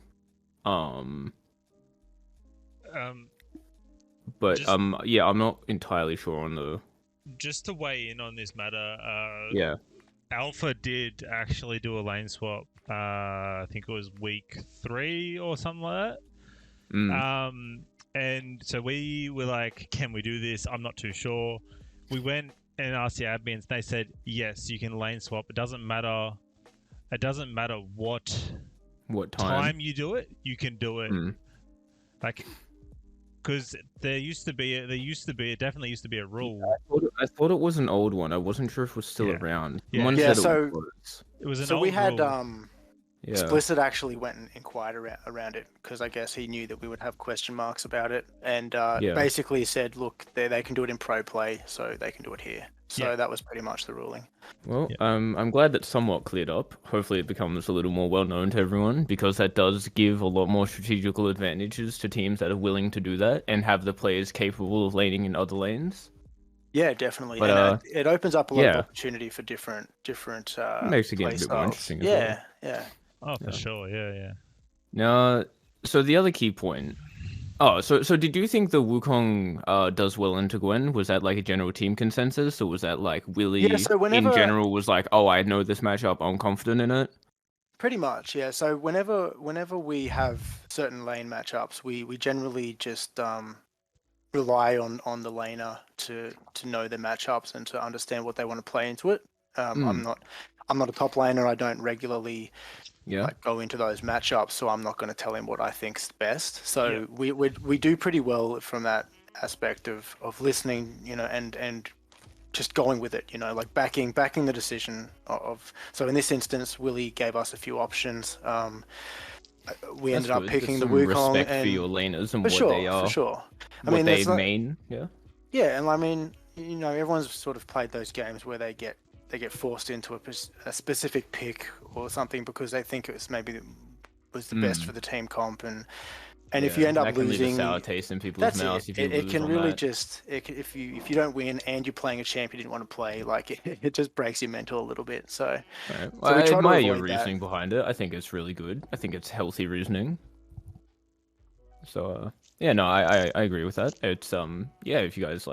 but Just- yeah, I'm not entirely sure on the. Just to weigh in on this matter, Yeah. Alpha did actually do a lane swap. I think it was week 3 or something like that. And so we were like, "Can we do this?" I'm not too sure. We went and asked the admins. They said, "Yes, you can lane swap. It doesn't matter. It doesn't matter what time you do it. You can do it." Like, because it definitely used to be a rule. I thought it was an old one. I wasn't sure if it was still around. Yeah. Someone Yeah, said so- it was. It was an So old we had rule. Yeah. Explicit actually went and inquired around it because I guess he knew that we would have question marks about it, and basically said, "Look, they can do it in pro play, so they can do it here." So that was pretty much the ruling. Well, I'm glad that's somewhat cleared up. Hopefully it becomes a little more well known to everyone, because that does give a lot more strategical advantages to teams that are willing to do that and have the players capable of laning in other lanes. Yeah, definitely. But, And it opens up a lot of opportunity for different makes the game a play bit more styles. interesting as well. Yeah. Oh, for sure. Yeah. Now, so the other key point. Oh, so did you think the Wukong does well into Gwen? Was that like a general team consensus, or was that like Willie in general was like, "Oh, I know this matchup, I'm confident in it"? Pretty much, yeah. So whenever we have certain lane matchups, we generally just rely on the laner to know their matchups and to understand what they want to play into it. I'm not a top laner. I don't regularly go into those matchups, so I'm not going to tell him what I think's best. So we do pretty well from that aspect of listening, and just going with it, like backing the decision of. So in this instance, Willie gave us a few options. We ended up picking the Wukong, respect and for your laners and for what sure, they are. for sure. What they main, Yeah, and I mean, everyone's sort of played those games where they get forced into a specific pick or something because they think it was the best for the team comp, and if you end up losing, leave a sour taste in people's mouths. It can really just if you don't win and you're playing a champ you didn't want to play, like it just breaks your mental a little bit. So, well, I admire your reasoning behind it. I think it's really good. I think it's healthy reasoning. So I agree with that. It's if you guys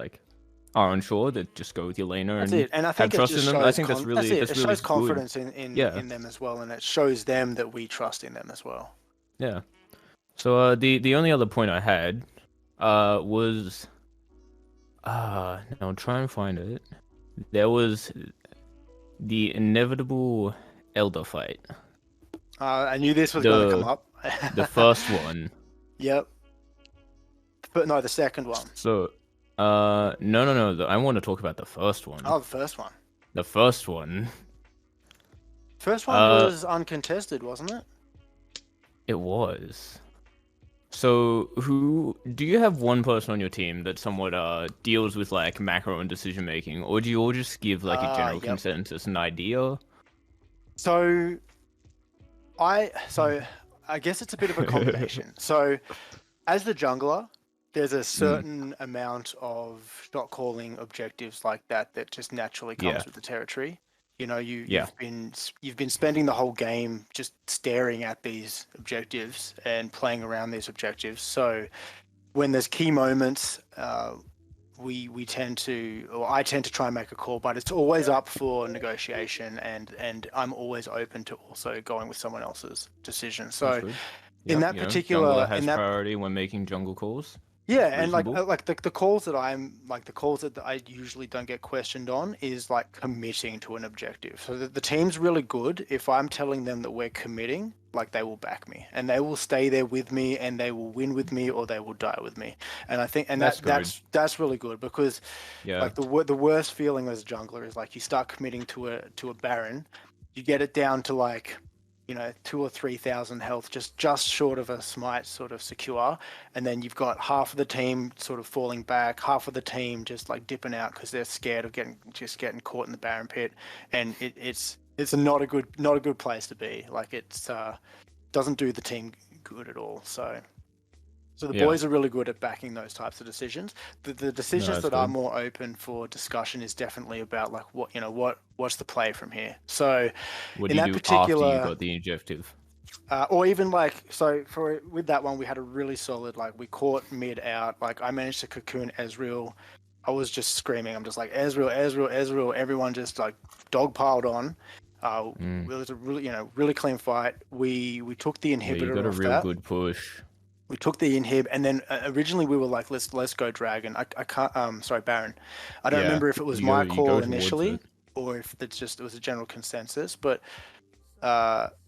are unsure, that just go with your laner and I think have trust in them. I think that's really it shows confidence good. in them as well, and it shows them that we trust in them as well. Yeah. So the only other point I had was now I'm trying to find it. There was the inevitable Elder fight. I knew this was going to come up. The first one. Yep. But no, the second one. So no. I want to talk about the first one. Oh, the first one. The first one. First one was uncontested, wasn't it? It was. So, do you have one person on your team that somewhat deals with like macro and decision making, or do you all just give like a general consensus, an idea? So I guess it's a bit of a combination. So, as the jungler, there's a certain amount of shot calling objectives like that just naturally comes with the territory. You've been spending the whole game just staring at these objectives and playing around these objectives. So when there's key moments, I tend to try and make a call, but it's always up for negotiation, and I'm always open to also going with someone else's decision. So in that particular, jungler has priority when making jungle calls. Yeah, and the calls that I usually don't get questioned on is like committing to an objective. So the team's really good. If I'm telling them that we're committing, like they will back me and they will stay there with me and they will win with me or they will die with me. And I think that's really good because like the worst feeling as a jungler is like you start committing to a Baron, you get it down to like 2,000 or 3,000 health, just short of a smite sort of secure, and then you've got half of the team sort of falling back, half of the team just like dipping out because they're scared of getting caught in the Baron pit, and it's not a good place to be. Like it's doesn't do the team good at all. So the Yeah. boys are really good at backing those types of decisions. The decisions that's that are good. more open for discussion is definitely about like what's the play from here. So What in do you that do particular, after you got the objective? or even like with that one we had a really solid, like we caught mid out. Like I managed to cocoon Ezreal. I was just screaming. I'm just like Ezreal, Ezreal, Ezreal. Everyone just like dogpiled on. It was a really clean fight. We took the Yeah, inhibitor you got a off real that. good push. We took the inhib, and then originally we were like, let's go dragon. I can't. Sorry, Baron. I don't Yeah, remember if it was you my go call towards initially, it. or if it was a general consensus. But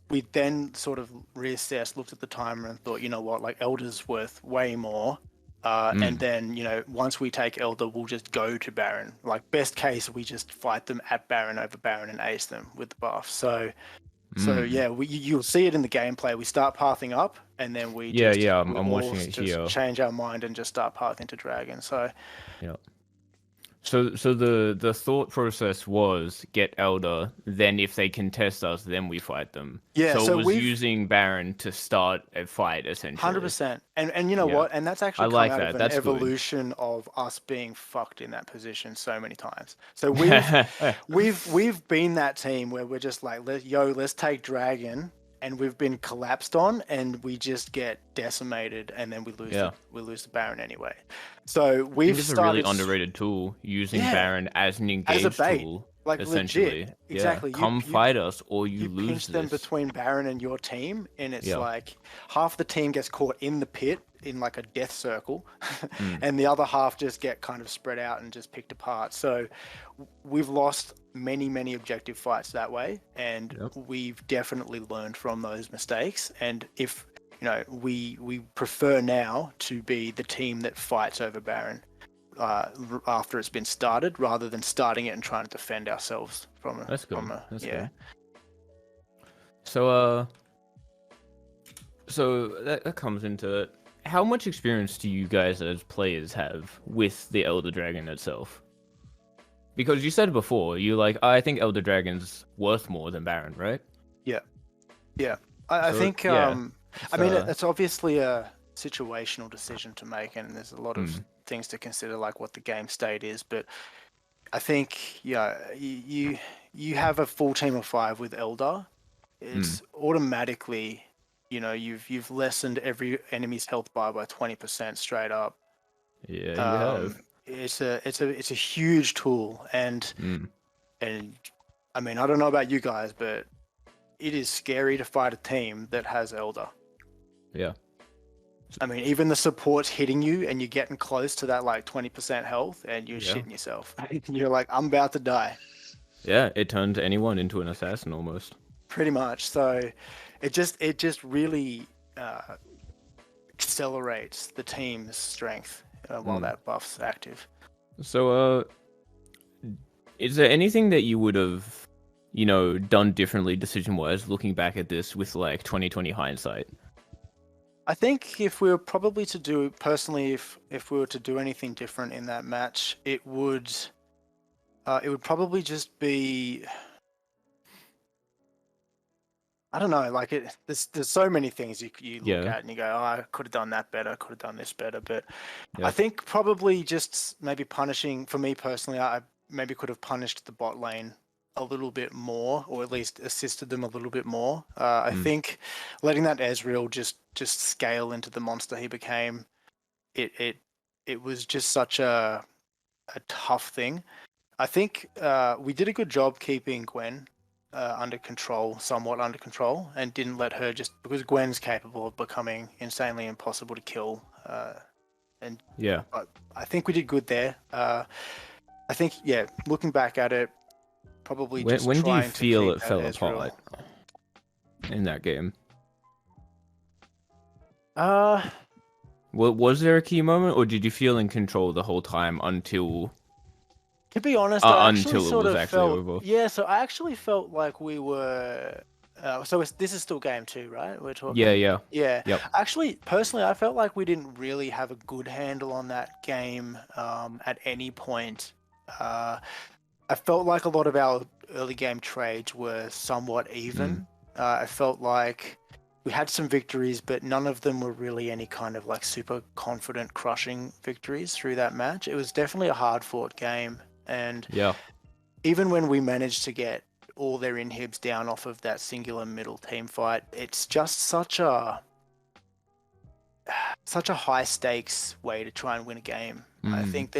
we then sort of reassessed, looked at the timer, and thought, you know what, like Elder's worth way more. And then once we take Elder, we'll just go to Baron. Like best case, we just fight them at Baron over Baron and ace them with the buff. So yeah, you'll see it in the gameplay. We start pathing up, and then we I'm all watching it just here. change our mind and just start pathing to dragon. So Yeah. So the thought process was get Elder, then if they contest us, then we fight them. Yeah, So so it was we've- using Baron to start a fight essentially. 100%. And you know Yeah. what? And that's actually I like come out that. of an That's good. evolution of us being fucked in that position so many times. So we've been that team where we're just like, let's take dragon, and we've been collapsed on, and we just get decimated, and then we lose the Baron anyway. So we've It's a started really underrated tool, using Yeah. Baron as an As a engaged bait, tool. like Essentially. legit. Exactly. Yeah. Come fight us or you lose pinch them this. between Baron and your team, and it's Yeah. like half the team gets caught in the pit in like a death circle, Hmm. and the other half just get kind of spread out and just picked apart. So we've lost many objective fights that way, and we've definitely learned from those mistakes. And if we prefer now to be the team that fights over Baron after it's been started, rather than starting it and trying to defend ourselves from a. That's good. That's yeah. good. So that comes into it. How much experience do you guys as players have with the Elder Dragon itself? Because you said before, I think Elder Dragon's worth more than Baron, right? Yeah. I think. yeah, I mean, it's obviously a situational decision to make, and there's a lot of things to consider, like what the game state is. But I think, you have a full team of 5 with Elder. It's automatically, you've lessened every enemy's health bar by 20% straight up. Yeah, you have. It's a huge tool, and I mean, I don't know about you guys, but it is scary to fight a team that has Elder. Yeah. I mean, even the support's hitting you, and you're getting close to that like 20% health, and you're shitting yourself. You're like, I'm about to die. Yeah, it turns anyone into an assassin almost. Pretty much. So it just really accelerates the team's strength while that buff's active. So, is there anything that you would have, done differently decision-wise, looking back at this with like 2020 hindsight? I think if we were probably to do, personally, if we were to do anything different in that match, it would probably just be, I don't know, like there's so many things you look at and you go, oh, I could have done that better, could have done this better, but I think probably just maybe punishing, for me personally, I maybe could have punished the bot lane a little bit more, or at least assisted them a little bit more. I think letting that Ezreal just scale into the monster he became, it was just such a tough thing. I think we did a good job keeping Gwen somewhat under control, and didn't let her, just because Gwen's capable of becoming insanely impossible to kill. I think we did good there. I think, looking back at it, probably just when do you trying to feel keep it that fell Ezreal. apart in that game? Was there a key moment, or did you feel in control the whole time until? To be honest, I actually until it sort was of actually felt, over. Yeah, so I actually felt like we were. This is still game 2, right? We're talking. Yeah. Yep. Actually, personally, I felt like we didn't really have a good handle on that game at any point. I felt like a lot of our early game trades were somewhat even. I felt like we had some victories, but none of them were really any kind of like super confident, crushing victories through that match. It was definitely a hard-fought game, and Yeah. even when we managed to get all their inhibs down off of that singular middle team fight, it's just such a high stakes way to try and win a game. I think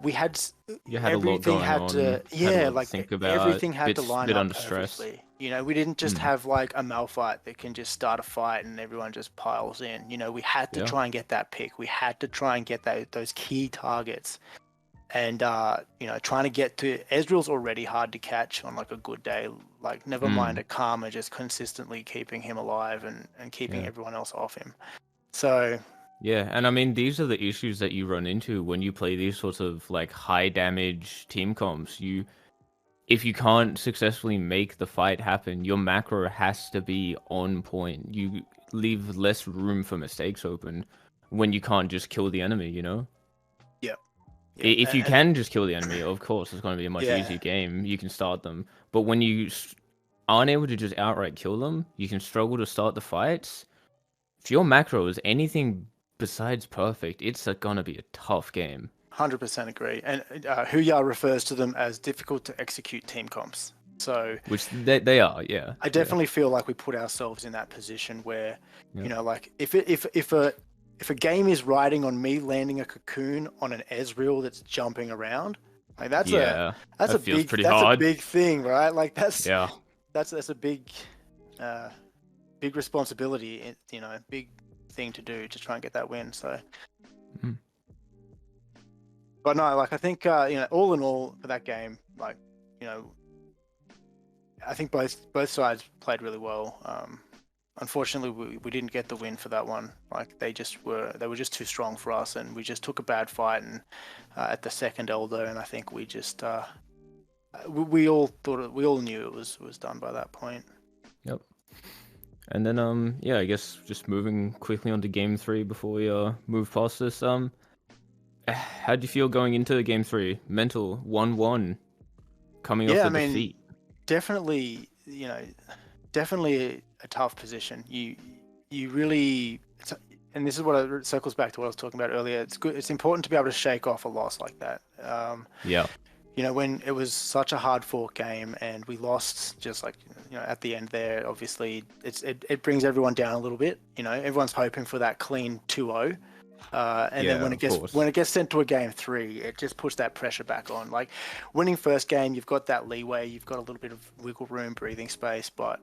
we had You had a lot everything going had on. to had a lot to like think about, everything had to bit line up under stress. perfectly. You know, we didn't just have like a Malphite that can just start a fight and everyone just piles in. You know, we had to try and get that pick. We had to try and get those key targets. And you know, trying to get to Ezreal's already hard to catch on like a good day. Like never mind a Karma just consistently keeping him alive and keeping everyone else off him. So Yeah, and I mean, these are the issues that you run into when you play these sorts of like high damage team comps. If you can't successfully make the fight happen, your macro has to be on point. You leave less room for mistakes open when you can't just kill the enemy, you know? yeah. If you can just kill the enemy, of course, it's going to be a much easier game. You can start them. But when you aren't able to just outright kill them, you can struggle to start the fights. If your macro is anything besides perfect, it's going to be a tough game. 100% agree. And Huya refers to them as difficult to execute team comps. So Which they are, yeah. I definitely feel like we put ourselves in that position where, you know, like if a game is riding on me landing a cocoon on an Ezreal that's jumping around, like that's a big thing, right? Like that's a big responsibility, you know, big thing to do to try and get that win. So but no, like I think you know, all in all for that game, like, you know, I think both sides played really well. Unfortunately, we didn't get the win for that one. Like they were just too strong for us, and we just took a bad fight and at the second elder, and I think we just we all knew it was done by that point. Yep. And then I guess just moving quickly on to game 3 before we move past this. How do you feel going into game 3? Mental 1-1 coming off the defeat. Definitely, you know, definitely a tough position. You really, and this is what it circles back to what I was talking about earlier. It's good. It's important to be able to shake off a loss like that. You know, when it was such a hard fought game and we lost, just like, you know, at the end there, obviously it brings everyone down a little bit. You know, everyone's hoping for that clean 2-0. And then when it gets sent to a game 3, it just puts that pressure back on. Like winning first game, you've got that leeway, you've got a little bit of wiggle room, breathing space, but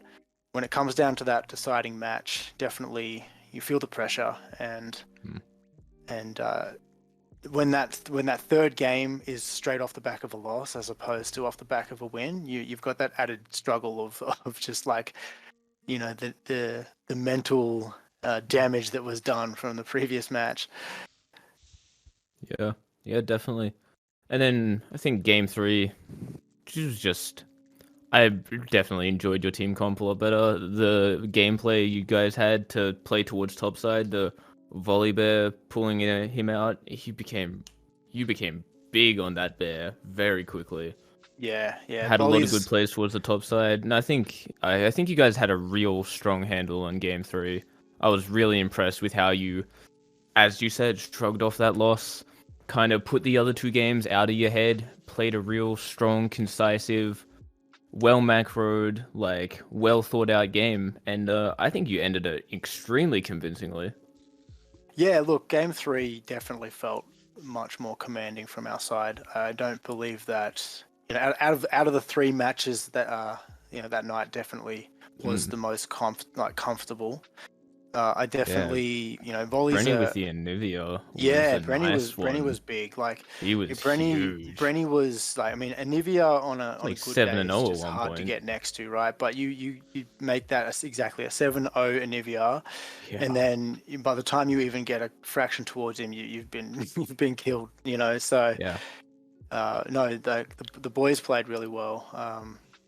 when it comes down to that deciding match, definitely you feel the pressure, and when that third game is straight off the back of a loss as opposed to off the back of a win, you've got that added struggle of just like, you know, the mental damage that was done from the previous match. Yeah, definitely. And then I think game 3 was just, I definitely enjoyed your team comp a lot better. The gameplay you guys had to play towards topside, the Volibear pulling him out, you became big on that bear very quickly. Yeah. Had a lot of good plays towards the top side, and I think you guys had a real strong handle on game 3. I was really impressed with how you, as you said, shrugged off that loss, kind of put the other 2 games out of your head, played a real strong, concisive, well macroed, like well thought out game, and I think you ended it extremely convincingly. Yeah, look, game 3 definitely felt much more commanding from our side. I don't believe that, you know, out of the 3 matches that you know, that night definitely was the most comfortable. I definitely, you know, Volley's Brenny with the Anivia. Brenny was big. Like he was huge. Brenny was like, I mean, Anivia on a good 7-0 day is just at one hard point to get next to, right? But you make that exactly a 7-0 Anivia, and then by the time you even get a fraction towards him, you've been killed. You know, so no, the boys played really well.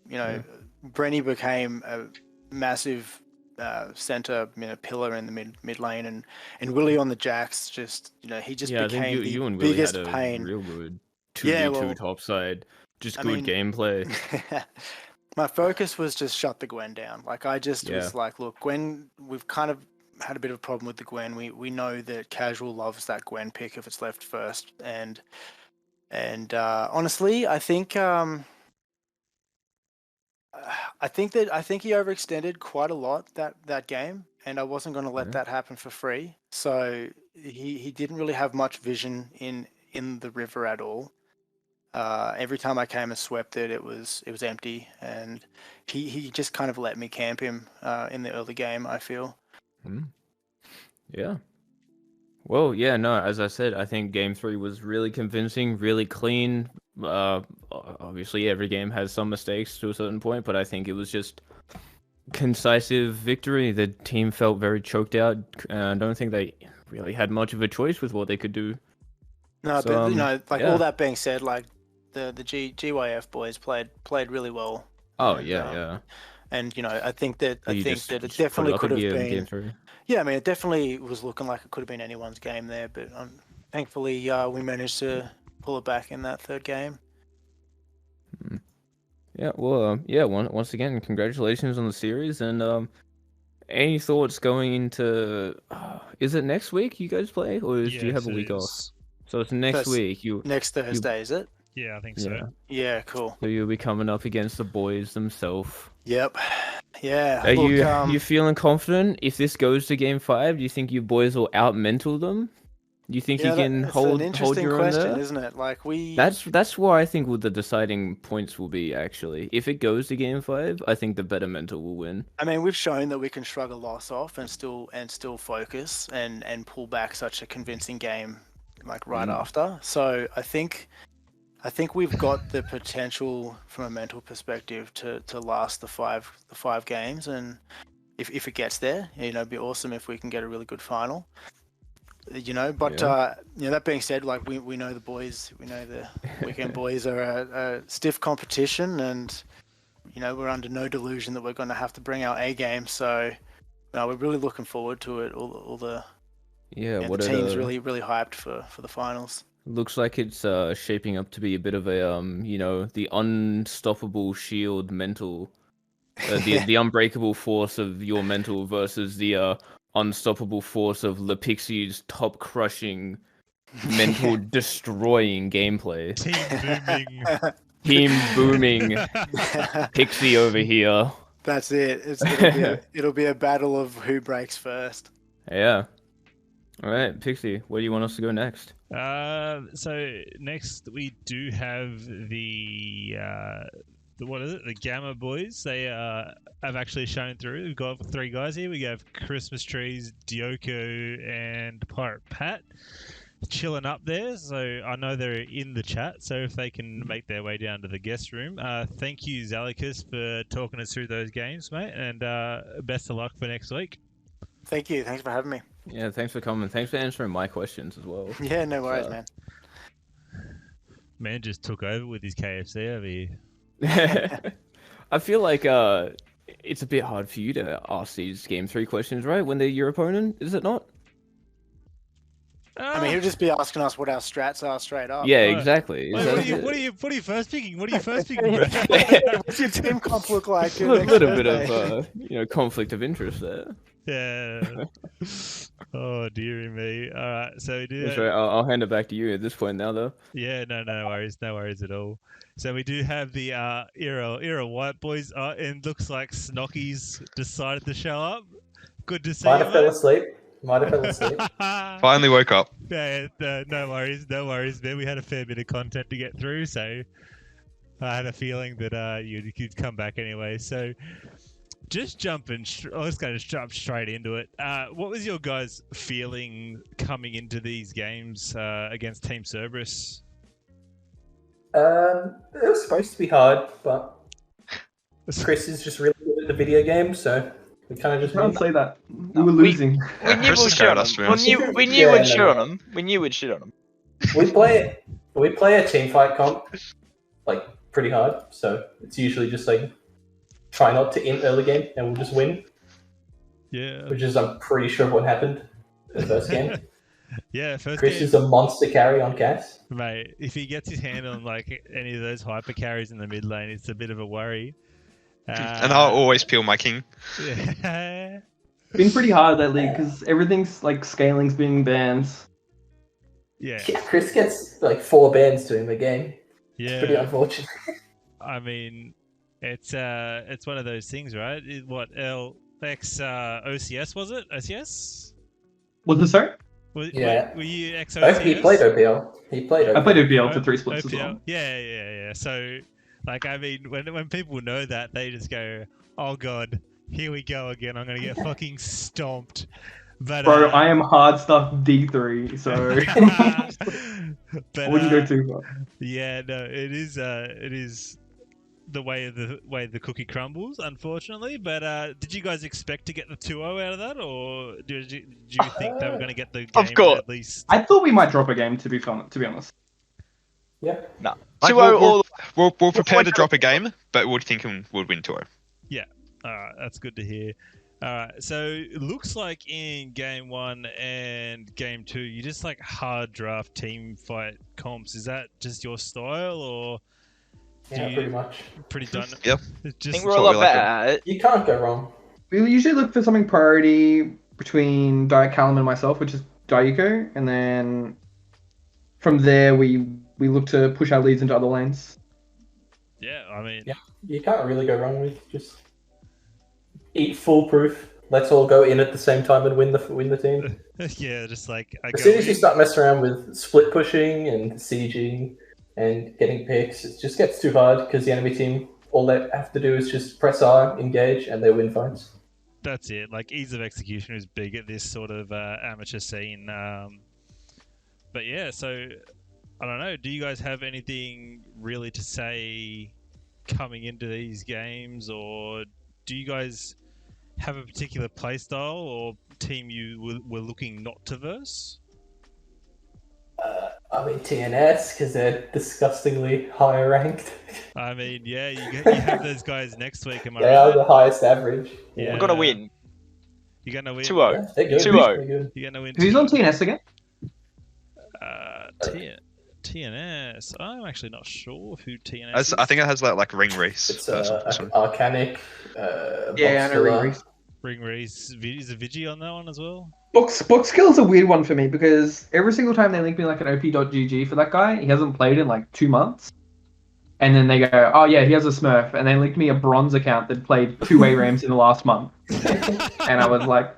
You know, Brenny became a massive center, you know, pillar in the mid lane, and Willie on the Jacks, just, you know, he just became you the and Willie biggest had a pain. real good 2v2 topside, just good gameplay. My focus was just shut the Gwen down. Like I just was like, look, Gwen, we've kind of had a bit of a problem with the Gwen. We know that casual loves that Gwen pick if it's left first, and honestly, I think he overextended quite a lot that game, and I wasn't going to let that happen for free. So he didn't really have much vision in the river at all. Every time I came and swept it, it was empty, and he just kind of let me camp him in the early game, I feel. Yeah. Well, yeah, no, as I said, I think game 3 was really convincing, really clean. Obviously, every game has some mistakes to a certain point, but I think it was just concisive victory. The team felt very choked out. I don't think they really had much of a choice with what they could do. No, so, but all that being said, like the GYF boys played really well. Oh yeah. And I think that it definitely could have been. Yeah, I mean, it definitely was looking like it could have been anyone's game there, but thankfully we managed to pull it back in that third game. Yeah, well, once again, congratulations on the series, and any thoughts going into? Is it next week you guys play, or do you have a week off? So it's next week. Next Thursday, is it? Yeah, I think so. Yeah, cool. So you'll be coming up against the boys themselves. Yep. Yeah. Are you feeling confident if this goes to game 5? Do you think you boys will out-mental them? Do you think you can hold your own there? It's an interesting question, isn't it? Like That's where I think what the deciding points will be, actually. If it goes to game 5, I think the better mental will win. I mean, we've shown that we can shrug a loss off and still focus and pull back such a convincing game like right after. So I think we've got the potential from a mental perspective to last the five games, and if it gets there, it'd be awesome if we can get a really good final. But that being said, like we know the boys, we know the Weekend boys are a stiff competition, and we're under no delusion that we're going to have to bring our A game. So we're really looking forward to it. The team's really hyped for the finals. Looks like it's shaping up to be a bit of a the unstoppable shield mental, the unbreakable force of your mental versus the unstoppable force of the Pixie's top crushing, mental destroying gameplay. Team booming. Pixie over here. That's it. It'll be a battle of who breaks first. Yeah. All right, Pixie, where do you want us to go next? So next we do have the what is it? The Gamma boys. They have actually shown through. We've got 3 guys here. We have Christmas Trees, Dioko, and Pirate Pat chilling up there. So I know they're in the chat. So if they can make their way down to the guest room, thank you, Zalicus, for talking us through those games, mate. And best of luck for next week. Thank you. Thanks for having me. Yeah, thanks for coming. Thanks for answering my questions as well. Yeah, no worries, man. Man just took over with his KFC over here. I feel like it's a bit hard for you to ask these Game 3 questions, right? When they're your opponent, is it not? I mean, he'll just be asking us what our strats are straight up. Yeah, exactly. Wait, what are you first picking? What are you first picking, bro? What's your team comp look like? A little bit of conflict of interest there. Yeah. Oh, dearie me. All right, so we do. That's right. I'll hand it back to you at this point now, though. Yeah, no worries at all. So we do have the era white boys, and looks like Snocky's decided to show up. Good to see you. Might have fell asleep. Finally woke up. Yeah, no worries, man. We had a fair bit of content to get through, so I had a feeling that you'd come back anyway. So. Just let's go to jump straight into it. What was your guys' feeling coming into these games against Team Cerberus? It was supposed to be hard, but Chris is just really good at the video game, so we kind of just can't say that. We were losing. We knew we'd shit on him. We knew we'd shit on him. We knew we'd shit on him. We play a team fight comp like pretty hard, so it's usually just like try not to end early game and we'll just win. Yeah. Which is, I'm pretty sure, what happened in the first game. Yeah, Chris is a monster carry on gas. Mate, if he gets his hand on like any of those hyper carries in the mid lane, it's a bit of a worry. And I'll always peel my king. Yeah. Been pretty hard lately because everything's like scaling's being banned. Yeah. Chris gets like 4 bans to him a game. It's pretty Yeah. unfortunate. I mean, it's one of those things, right? What ex OCS was it? OCS? Was it sorry? Yeah. Were you ex Oh, OCS? he played OPL. He played OPL. I played OPL for 3 splits as OPL. well. Yeah. So, like, I mean, when people know that, they just go, "Oh God, here we go again. I'm gonna get fucking stomped." But Bro, I am hard stuff D3, so but, I wouldn't go too far. Yeah, no, it is the way the cookie crumbles, unfortunately. But did you guys expect to get the 2-0 out of that, or did you think they were going to get the game Of course. at least? I thought we might drop a game, to be honest. Yeah. No. Like, 2-0 we'll prepare to drop a game, but we'd think we'll win 2-0. Yeah, that's good to hear. So it looks like in game 1 and game 2, you just like hard draft team fight comps. Is that just your style, or Yeah, pretty much. Pretty done? Yep. I Just think we're a lot better at it. You can't go wrong. We usually look for something priority between Callum and myself, which is Dayuko, and then from there we look to push our leads into other lanes. Yeah, I mean, yeah, you can't really go wrong with just eat foolproof. Let's all go in at the same time and win the team. Yeah, just like as soon as you start messing around with split pushing and sieging and getting picks, it just gets too hard because the enemy team, all they have to do is just press R, engage, and they win fights. That's it. Like, ease of execution is big at this sort of amateur scene. But yeah, so I don't know. Do you guys have anything really to say coming into these games, or do you guys have a particular playstyle or team you were looking not to verse? I mean TNS because they're disgustingly high ranked. I mean, yeah, you have those guys next week. Am I They right? are the highest average. Yeah. We're gonna win. You're gonna win 2-0. They're good. 2-0. You're gonna win. Who's on TNS again? TNS. I'm actually not sure who TNS is. I think it has like Ring Race. It's Arcanic. Yeah, I know Ring Race. Ring Race. Is a Vigi on that one as well? Box skill is a weird one for me because every single time they link me like an op.gg for that guy, he hasn't played in like 2 months. And then they go, oh yeah, he has a Smurf. And they linked me a bronze account that played 2 ARAMs in the last month. And I was like...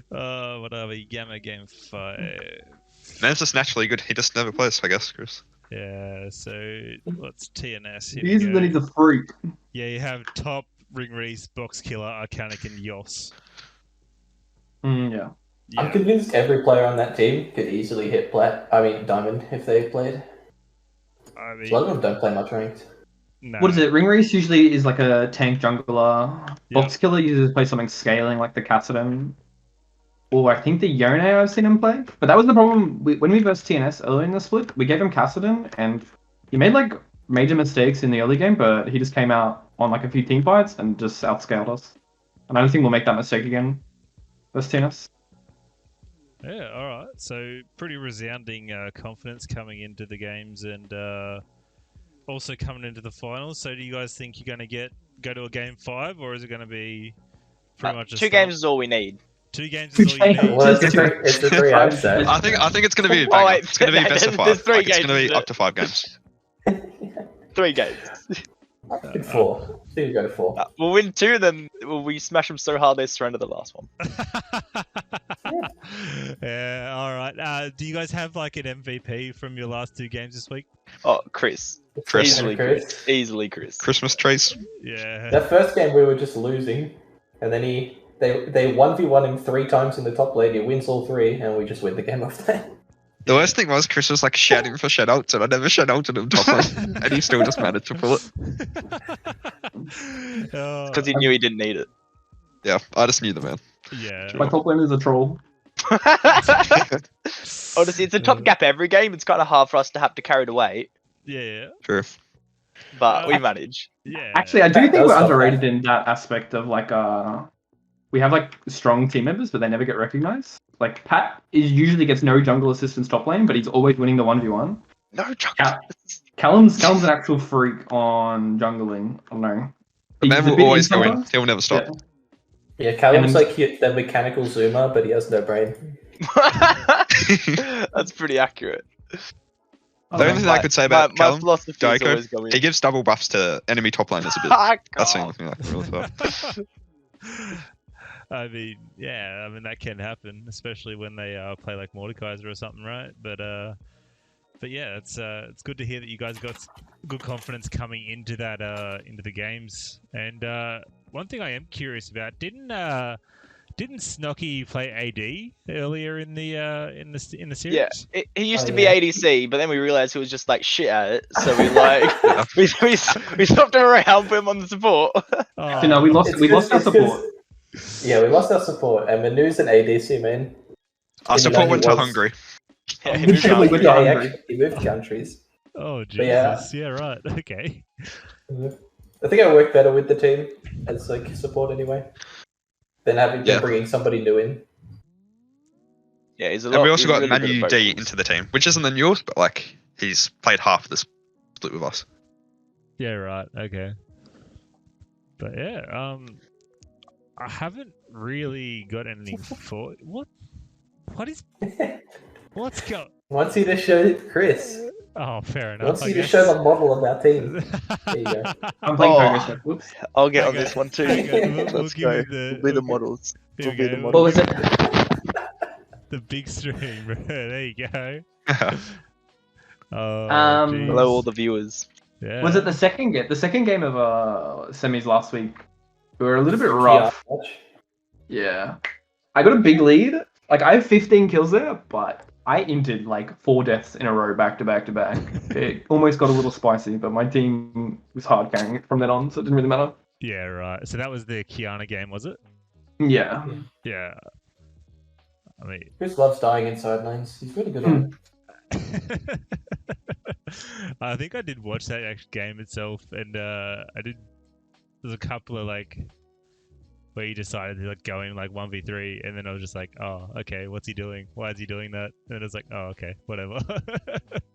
what are we? Gamma Game 5. Man's just naturally good. He just never plays, I guess, Chris. Yeah, so what's TNS? Here He is that he's a freak. Yeah, you have Top, Ring Reese, Box Killer, Arcanic, and Yos. Yeah. I'm convinced every player on that team could easily hit Diamond if they played. I mean, A lot of them don't play much ranked. No. What is it? Ring Race usually is like a tank jungler. Box Killer usually plays something scaling like the Kassadin. Or I think the Yone I've seen him play. But that was the problem when we versed TNS earlier in the split. We gave him Kassadin and he made like major mistakes in the early game, but he just came out on like a few team fights and just outscaled us. And I don't think we'll make that mistake again versus TNS. Yeah, alright. So pretty resounding confidence coming into the games and also coming into the finals. So do you guys think you're going to go to a game 5, or is it going to be pretty much Two games is all we need. 2 games is all you need? Well, it's a 3 upset. I think it's going to be a banger. It's going to be best of 5. There's 3 Like, it's games, going to be isn't up it? to 5 games. 3 games. I think 4. I think we go to 4. We'll win 2, then we smash them so hard they surrender the last one. Yeah, alright. Do you guys have like an MVP from your last 2 games this week? Oh, Chris. Chris. Easily Chris. Easily Chris. Christmas trees. Yeah. That first game we were just losing, and then they 1v1 him 3 times in the top lane. He wins all 3, and we just win the game after that. The worst thing was Chris was like shouting for shoutouts, and I never shoutouted him top lane, and he still just managed to pull it. Because he knew he didn't need it. Yeah, I just knew the man. Yeah. My top lane is a troll. Honestly, it's a top gap every game. It's kind of hard for us to have to carry the weight, Yeah. True. but we manage. Yeah. Actually, I do That think does we're help underrated that. in that aspect of like we have like strong team members, but they never get recognized. Like Pat usually gets no jungle assistance top lane, but he's always winning the 1v1. No jungle. Callum's an actual freak on jungling. I don't know. The man He's a will bit always go in. sometimes. He'll never stop. Yeah, Callum's like the mechanical zoomer, but he has no brain. That's pretty accurate. The only thing I could say about my Callum, philosophy is Daiko, always going. he gives double buffs to enemy top laners a bit. That's the only thing I can really thought. I mean, yeah, I mean that can happen, especially when they play like Mordekaiser or something, right? But yeah, it's good to hear that you guys got good confidence coming into that into the games. And one thing I am curious about, didn't Snocky play AD earlier in the series? Yeah, he used to be ADC, but then we realized he was just like shit at it, so we like we swapped him around, put him on the support. So no, we lost our support. Yeah, we lost our support, and Manu's an ADC man. Our support went to Hungary. Yeah, he moved to Hungary. Actually, he moved countries. Oh Jesus! Yeah, right. Okay. I think I work better with the team as like support anyway, than having to bringing somebody new in. Yeah, he's a lot. And we also got really Manu D into the team, which isn't the newest, but like he's played half of the split with us. Yeah, right. Okay. But yeah, I haven't really got anything for what's going? Wants you to show Chris. Oh, fair enough. Wants you to show the model of our team. There you go. I'm playing Progress. Whoops. I'll get on this one too. Let's go. We'll be the models. We'll be the What models. was it? The big stream, bro. There you go. Oh, Hello, all the viewers. yeah. Was it the second game? The second game of semis last week. We were a little bit rough. Yeah. I got a big lead. Like I have 15 kills there, but I inted like 4 deaths in a row back to back to back. It almost got a little spicy, but my team was hard carrying it from then on, so it didn't really matter. Yeah, right. So that was the Kiana game, was it? Yeah. Yeah. I mean, Chris loves dying inside lanes. He's really good on it. I think I did watch that actual game itself, and I did. There's a couple of like where he decided to like go in like 1v3, and then I was just like, oh, okay, what's he doing? Why is he doing that? And it's like, oh, okay, whatever.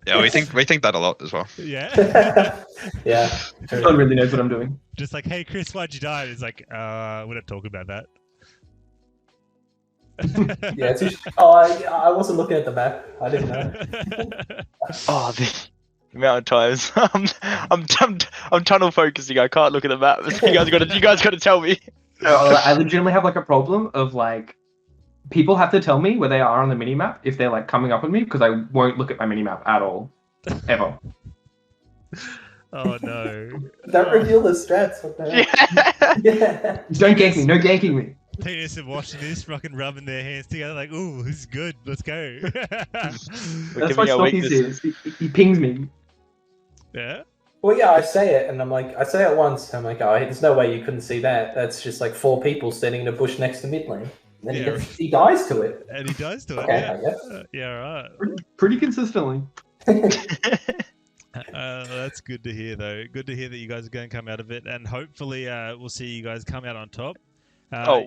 Yeah, we think that a lot as well. Yeah. Yeah. No one really knows what I'm doing. Just like, hey, Chris, why'd you die? It's like, we're not talking about that. Yeah, it's just, I wasn't looking at the map. I didn't know. Oh, the amount of times I'm tunnel focusing. I can't look at the map. You guys got to tell me. No, I legitimately have like a problem of like people have to tell me where they are on the minimap if they're like coming up on me because I won't look at my minimap at all, ever. Oh no! Don't reveal the strats. What the hell? Yeah. Just don't gank me. No ganking me. Penis are watching this, fucking rubbing their hands together, like, "Ooh, this is good. Let's go." That's why Snocky's is. He pings me. Yeah. Well, yeah, I say it, and I say it once. I'm like, oh, there's no way you couldn't see that. That's just like 4 people standing in a bush next to mid lane. And then he dies to it. And he dies to it. Okay, Yeah. I guess. Yeah. Right. Pretty consistently. That's good to hear, though. Good to hear that you guys are going to come out of it, and hopefully, we'll see you guys come out on top.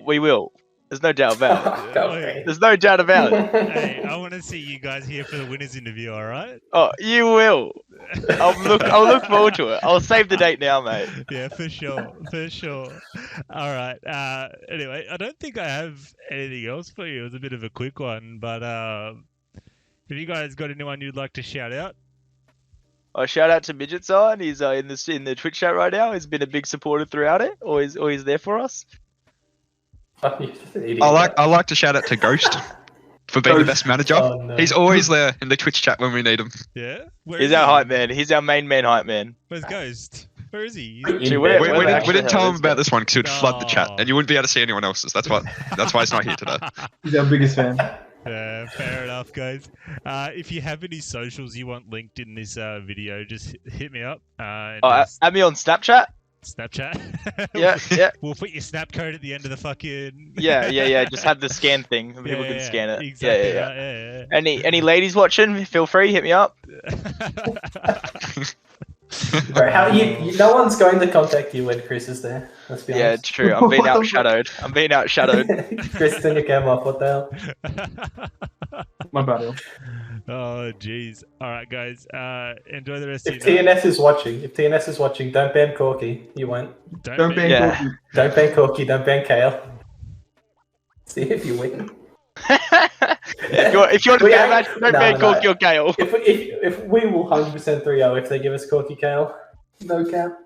We will. There's no doubt about it. Okay. There's no doubt about it. Hey, I want to see you guys here for the winners interview. All right? Oh, you will. I'll look forward to it. I'll save the date now, mate. Yeah, for sure. For sure. All right. Anyway, I don't think I have anything else for you. It was a bit of a quick one, but have you guys got anyone you'd like to shout out? Shout out to Midgetson. He's in the Twitch chat right now. He's been a big supporter throughout it. Always there for us. I like to shout out to Ghost for being the best manager. Oh, no. He's always there in the Twitch chat when we need him. Yeah? He's our hype man. He's our main hype man. Where's Ghost? Where is he? We didn't tell him about this one because he would flood the chat, and you wouldn't be able to see anyone else's. That's why he's not here today. He's our biggest fan. Yeah, fair enough, guys. If you have any socials you want linked in this video, just hit me up. Add me on Snapchat. Snapchat. Yeah. We'll put your snap code at the end of the fucking. Yeah. Just have the scan thing. People can scan it. Exactly. Yeah. Any ladies watching? Feel free. Hit me up. Bro, no one's going to contact you when Chris is there. Let's be honest. Yeah, it's true. I'm being outshadowed. Chris, turn your camera off. What the hell? My bad. Oh, jeez. All right, guys. Enjoy the rest If of your night. TNS is watching, don't ban Corky. You won't. Don't ban Yeah. Corky. Don't ban Corky. Don't ban Kale. See if you win. if you want to bet a match, don't ban Corky or Gale. If we will 100% 3-0 if they give us Corky Kale. No cap.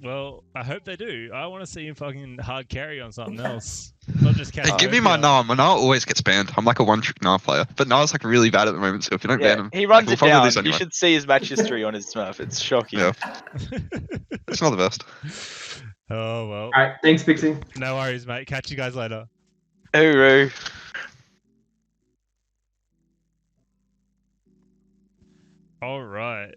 Well, I hope they do. I want to see him fucking hard carry on something else. Not just catch. Hey, give me my Nah. My Nah always gets banned. I'm like a one-trick Nah player. But Nah's like really bad at the moment, so if you don't ban him... He runs we'll it probably down. lose You anyway. should see his match history on his Smurf. It's shocking. Yeah. It's not the best. Oh, well. Alright, thanks, Pixie. No worries, mate. Catch you guys later. Hooroo. All right.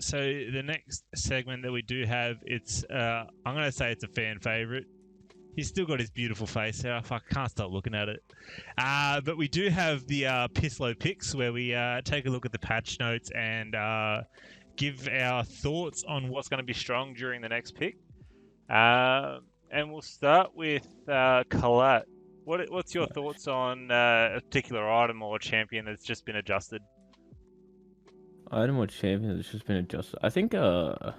So the next segment that we do have, it's I'm gonna say it's a fan favorite. He's still got his beautiful face there. I can't stop looking at it. But we do have the Pisslo Pix, where we take a look at the patch notes and give our thoughts on what's going to be strong during the next pick. And we'll start with Collat. What's your thoughts on a particular item or champion that's just been adjusted? Item or champion that's just been adjusted. I think I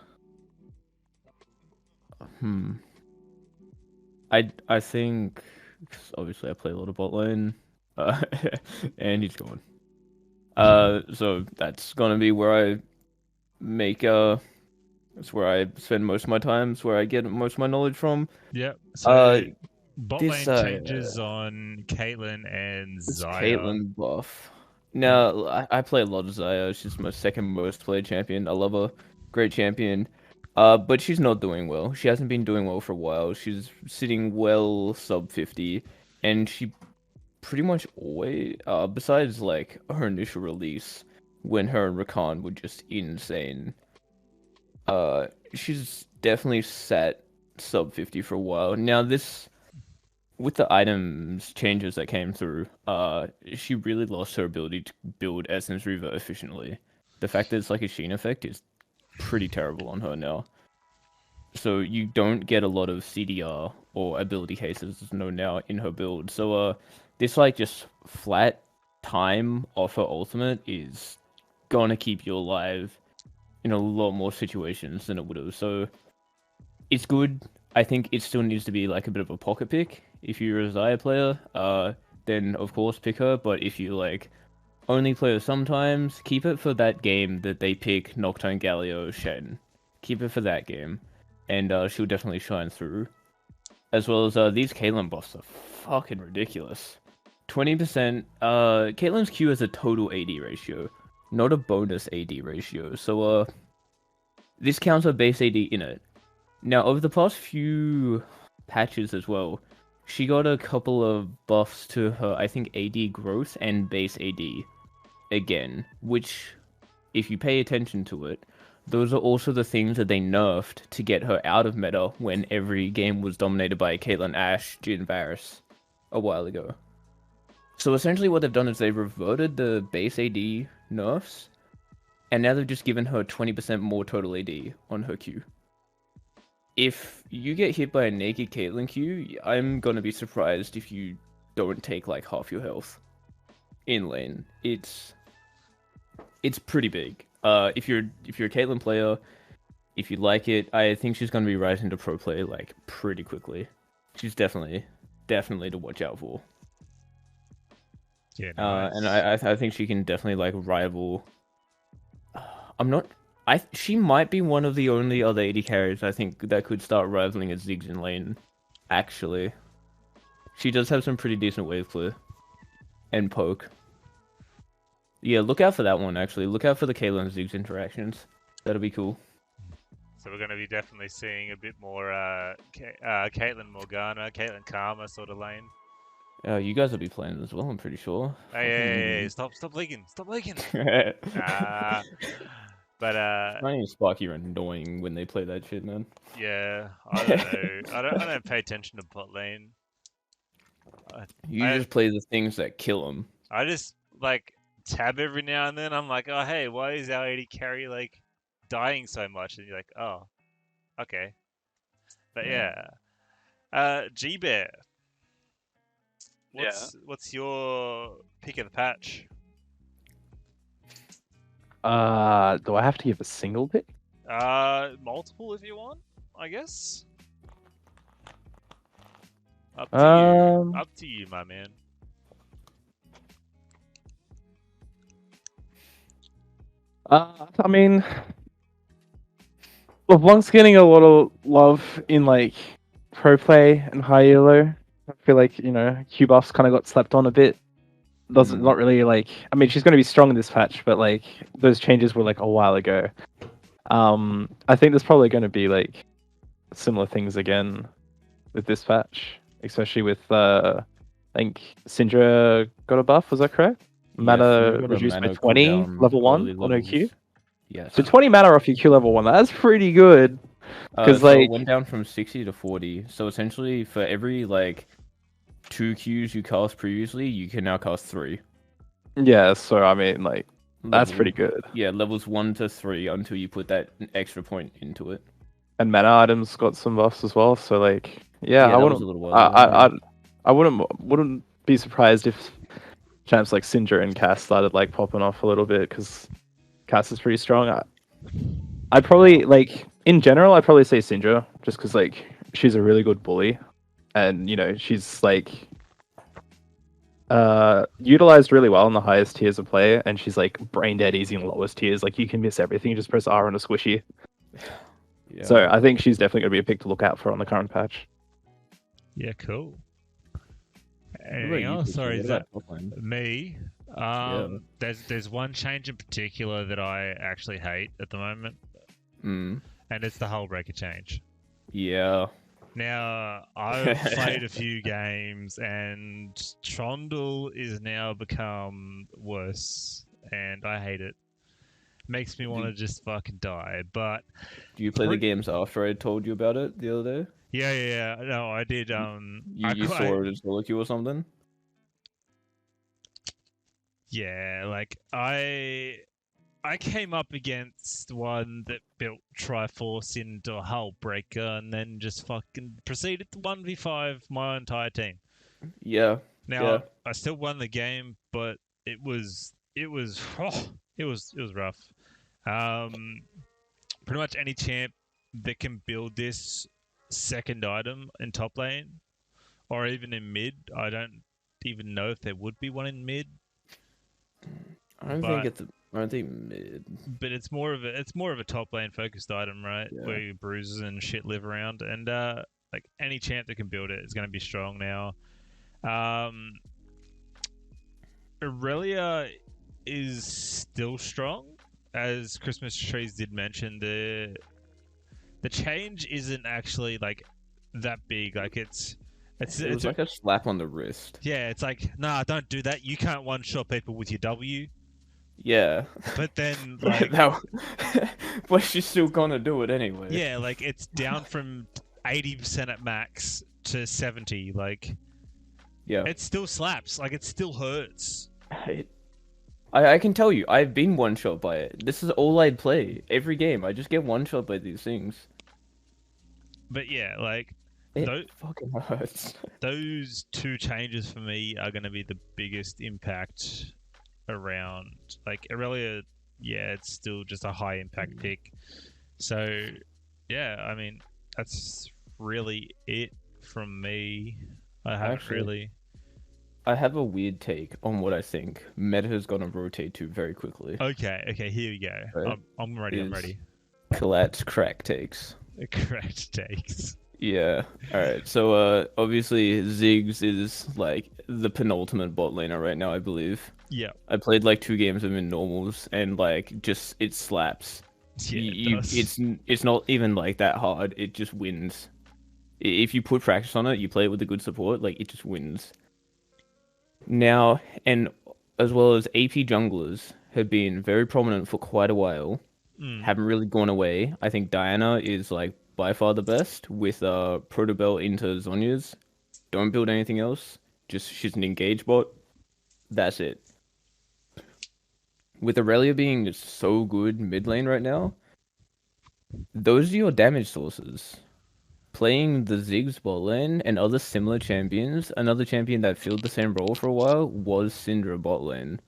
think, 'cause obviously I play a lot of bot lane, and he's gone. So that's gonna be where I make it's where I spend most of my time. It's where I get most of my knowledge from. Yep. So bot this, lane changes on Caitlyn and It's Xayah. Caitlyn buff. Now, I play a lot of Xayah. She's my second most played champion. I love her. Great champion. But she's not doing well. She hasn't been doing well for a while. She's sitting well sub 50. And she pretty much always, besides like her initial release, when her and Rakan were just insane, she's definitely sat sub 50 for a while. Now this... with the items changes that came through, she really lost her ability to build Essence Reaver efficiently. The fact that it's like a Sheen effect is pretty terrible on her now. So you don't get a lot of CDR or ability cases now in her build. So this like just flat time off her ultimate is gonna keep you alive in a lot more situations than it would have. So it's good. I think it still needs to be like a bit of a pocket pick. If you're a Xayah player, then of course pick her. But if you like only play her sometimes, keep it for that game that they pick Nocturne, Galio, Shen. Keep it for that game, and she'll definitely shine through. As well as these Caitlyn buffs are fucking ridiculous. 20%. Caitlyn's Q has a total AD ratio, not a bonus AD ratio. So this counts her base AD in it. Now, over the past few patches as well, she got a couple of buffs to her, I think, AD growth and base AD again, which, if you pay attention to it, those are also the things that they nerfed to get her out of meta when every game was dominated by Caitlyn, Ashe, Jhin, Varus a while ago. So essentially what they've done is they've reverted the base AD nerfs, and now they've just given her 20% more total AD on her Q. If you get hit by a naked Caitlyn Q, I'm gonna be surprised if you don't take like half your health in lane. It's pretty big. If you're a Caitlyn player, if you like it, I think she's gonna be right into pro play like pretty quickly. She's definitely to watch out for. Yeah. Nice. And I think she can definitely like rival. She might be one of the only other AD carries I think that could start rivaling a Ziggs in lane, actually. She does have some pretty decent wave clear. And poke. Yeah, look out for that one, actually. Look out for the Caitlyn Ziggs interactions. That'll be cool. So we're going to be definitely seeing a bit more Caitlyn Morgana, Caitlyn Karma sort of lane. You guys will be playing it as well, I'm pretty sure. Hey, stop leaking. Stop leaking. But Ryan and Sparky are annoying when they play that shit, man. Yeah, I don't know. I don't pay attention to bot lane. You just play the things that kill them. I just like tab every now and then. I'm like, oh hey, why is our AD carry like dying so much? And you're like, oh, okay. But yeah, G-Bear. what's your pick of the patch? Do I have to give a single pick? Multiple if you want, I guess. Up to you, my man. I mean, LeBlanc's getting a lot of love in like pro play and high elo. I feel like Q Buff's kind of got slept on a bit. Not really like. I mean, she's going to be strong in this patch, but like those changes were like a while ago. I think there's probably going to be like similar things again with this patch, especially with I think Syndra got a buff. Was that correct? Mana reduced by 20, level 1 on OQ. Yes. So 20 mana off your Q level 1. That's pretty good. Because so it went down from 60 to 40. So essentially, for every like 2 Qs you cast previously, you can now cast 3. Yeah. So I mean, like that's pretty good. Yeah, levels 1 to 3 until you put that extra point into it. And mana items got some buffs as well. So like, yeah, I wouldn't. I wouldn't be surprised if champs like Syndra and Cass started like popping off a little bit because Cass is pretty strong. I'd probably like in general, I'd probably say Syndra just because like she's a really good bully, and she's like utilized really well in the highest tiers of play, and she's like brain dead easy in the lowest tiers. Like you can miss everything, you just press R on a squishy. Yeah. So I think she's definitely gonna be a pick to look out for on the current patch. Yeah, cool. Anything else? Sorry, is that me? There's one change in particular that I actually hate at the moment, and it's the hull breaker change. Yeah. Now I've played a few games, and Trundle is now become worse, and I hate it. Makes me want to just fucking die. But do you play the games after I told you about it the other day? Yeah. No, I did. You saw it as solo queue or something? Yeah, like I came up against one that built Triforce into a hull breaker and then just fucking proceeded to 1v5 my entire team. Yeah. Now I still won the game, but it was rough. Pretty much any champ that can build this second item in top lane or even in mid, I don't even know if there would be one in mid. I don't think mid. But it's more of a top lane focused item, right? Yeah. Where bruises and shit live around, and like any champ that can build it is going to be strong now. Aurelia is still strong, as Christmas Trees did mention. The change isn't actually like that big. Like it was like a slap on the wrist. Yeah, it's like, nah, don't do that. You can't one-shot people with your W. Yeah. But then, like... but she's still gonna do it anyway. Yeah, like, it's down from 80% at max to 70, like... Yeah. It still slaps. Like, it still hurts. I can tell you, I've been one-shot by it. This is all I play. Every game, I just get one-shot by these things. But yeah, like... It fucking hurts. Those two changes for me are going to be the biggest impact around. Like Aurelia, yeah, it's still just a high impact pick. So, yeah, I mean, that's really it from me. I have a weird take on what I think meta's going to rotate to very quickly. Okay, here we go. Right? I'm ready. Collat's crack takes. Correct takes. Yeah. Alright, so obviously Ziggs is like the penultimate bot laner right now, I believe. Yeah. I played like 2 games of him in normals and like just it slaps. Yeah, it's not even like that hard, it just wins. If you put practice on it, you play it with a good support, like it just wins. Now, and as well as AP junglers have been very prominent for quite a while, haven't really gone away. I think Diana is like by far the best with Protobell into Zhonya's. Don't build anything else. Just she's an engage bot. That's it. With Aurelia being so good mid lane right now, those are your damage sources. playing the Ziggs bot lane and other similar champions, another champion that filled the same role for a while was Syndra bot lane.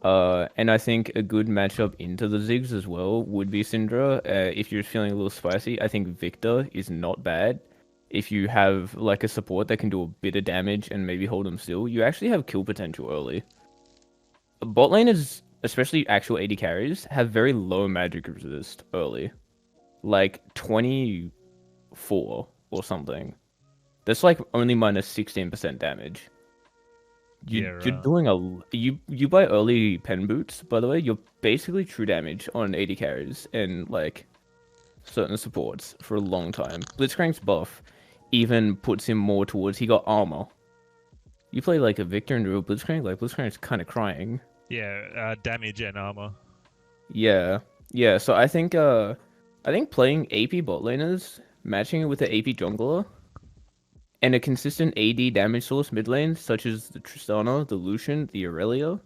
And I think a good matchup into the Ziggs as well would be Syndra. If you're feeling a little spicy, I think Victor is not bad. If you have like a support that can do a bit of damage and maybe hold them still, you actually have kill potential early. Bot laners, especially actual AD carries, have very low magic resist early. Like 24 or something. That's like only minus 16% damage. You're doing you buy early pen boots, by the way, you're basically true damage on AD carries and like certain supports for a long time. Blitzcrank's buff even puts him more towards he got armor. You play like a Victor into a Blitzcrank, like Blitzcrank's kind of crying. Yeah, damage and armor. Yeah. So I think playing AP bot laners, matching it with the AP jungler, and a consistent AD damage source mid lane, such as the Tristana, the Lucian, the Aurelia,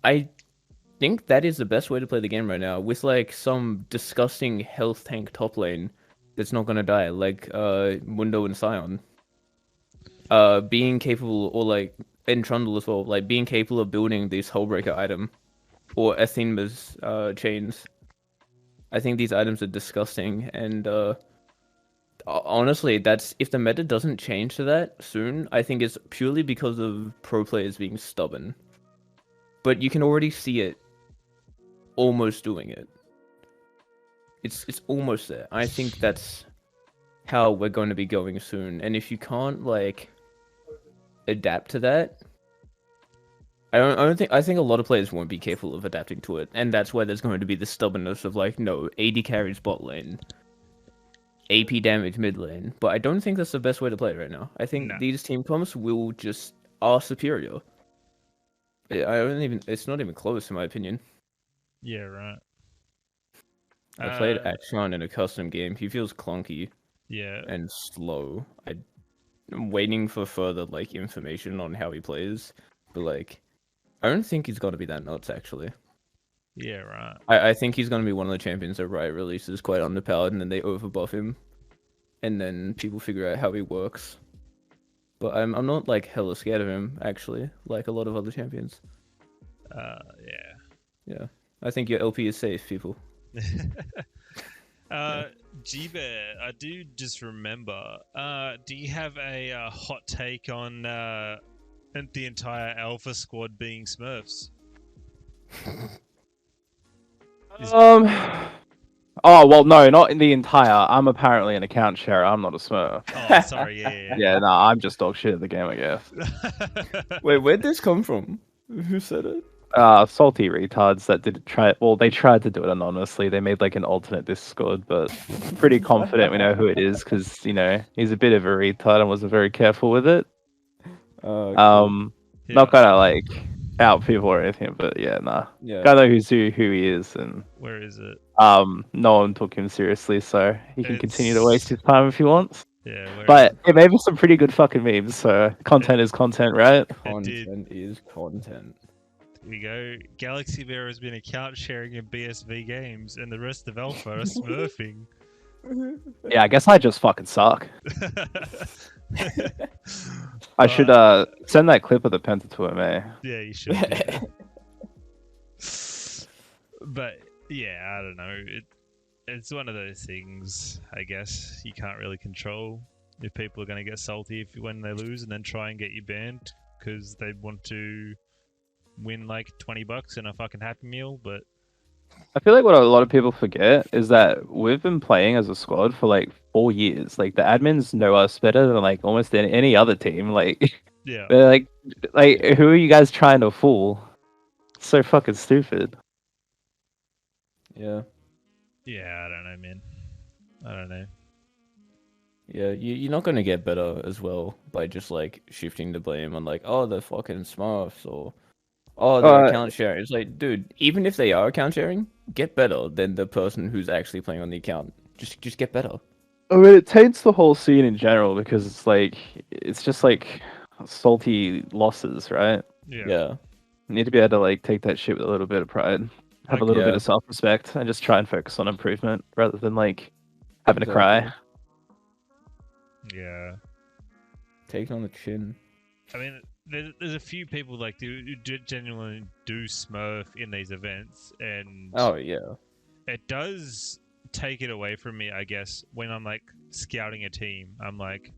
I think that is the best way to play the game right now, with like some disgusting health tank top lane that's not gonna die, like Mundo and Sion. Being capable, or like, and Trundle as well, like being capable of building this Hullbreaker item, or Athena's chains. I think these items are disgusting, and honestly, that's if the meta doesn't change to that soon, I think it's purely because of pro players being stubborn. But you can already see it almost doing it. It's almost there. I think that's how we're going to be going soon. And if you can't like adapt to that, I think a lot of players won't be capable of adapting to it, and that's why there's going to be the stubbornness of like, no, AD carries bot lane, AP damage mid lane. But I don't think that's the best way to play it right now. I think these team comps are superior. It's not even close in my opinion. Yeah, right. I played Akshan in a custom game. He feels clunky. Yeah. And slow. I'm waiting for further like information on how he plays, but like, I don't think he's gonna be that nuts actually. Yeah, right. I think he's gonna be one of the champions that Riot releases quite underpowered, and then they overbuff him, and then people figure out how he works. But I'm not like hella scared of him actually, like a lot of other champions. Yeah. I think your LP is safe, people. G-Bear, I do just remember. Do you have a hot take on the entire Alpha squad being Smurfs? Oh well, no, not in the entire. I'm apparently an account sharer. I'm not a Smurf. Oh, sorry. Yeah. Yeah, no, I'm just dog shit at the game, I guess. Wait, where'd this come from? Who said it? Salty retards that did try. Well, they tried to do it anonymously. They made like an alternate Discord, but I'm pretty confident we know who it is because he's a bit of a retard and wasn't very careful with it. Not gonna like out people or anything, but yeah, nah. Yeah. Gotta know who he is, and where is it? No one took him seriously, so he can continue to waste his time if he wants. Yeah, but it made some pretty good fucking memes. So content is content, right? Content is content. Here we go. Galaxybear has been account sharing in BSV games, and the rest of Alpha are smurfing. Yeah, I guess I just fucking suck. I should send that clip of the Penta to him, eh? Yeah, you should. Yeah. But yeah, I don't know. It's one of those things. I guess you can't really control if people are going to get salty when they lose, and then try and get you banned because they want to win like $20 and a fucking Happy Meal. But I feel like what a lot of people forget is that we've been playing as a squad for like 4 years. Like the admins know us better than like almost any other team. Like, yeah, they're like who are you guys trying to fool? It's so fucking stupid. Yeah. Yeah, I don't know, man. I don't know. Yeah, you're not gonna get better as well by just like shifting the blame on like, oh, the fucking Smurfs or oh, they're account sharing. It's like, dude, even if they are account sharing, get better than the person who's actually playing on the account. Just get better. I mean, it taints the whole scene in general because it's just like salty losses, right? Yeah. You need to be able to like take that shit with a little bit of pride, have a little bit of self-respect, and just try and focus on improvement rather than like having to cry. Yeah. Taking on the chin. I mean, there's a few people like who genuinely do Smurf in these events, and Oh yeah. it does take it away from me, I guess, when I'm like scouting a team. I'm like,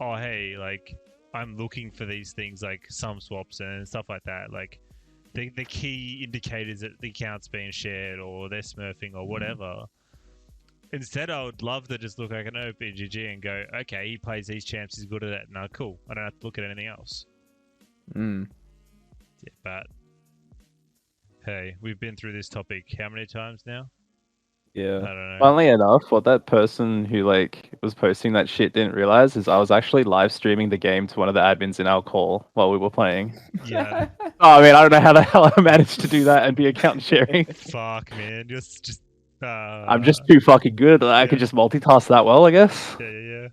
oh hey, like I'm looking for these things like some swaps and stuff like that, like the key indicators that the account's being shared or they're smurfing or whatever. Instead, I would love to just look like an OPGG and go, okay, he plays these champs, he's good at that. No, cool. I don't have to look at anything else. Mm. Yeah, but hey, we've been through this topic how many times now? Yeah. I don't know. Funnily enough, what that person who like was posting that shit didn't realize is I was actually live streaming the game to one of the admins in our call while we were playing. Yeah. Oh, I mean, I don't know how the hell I managed to do that and be account sharing. Fuck, man. Just I'm just too fucking good. I could just multitask that well, I guess. Yeah.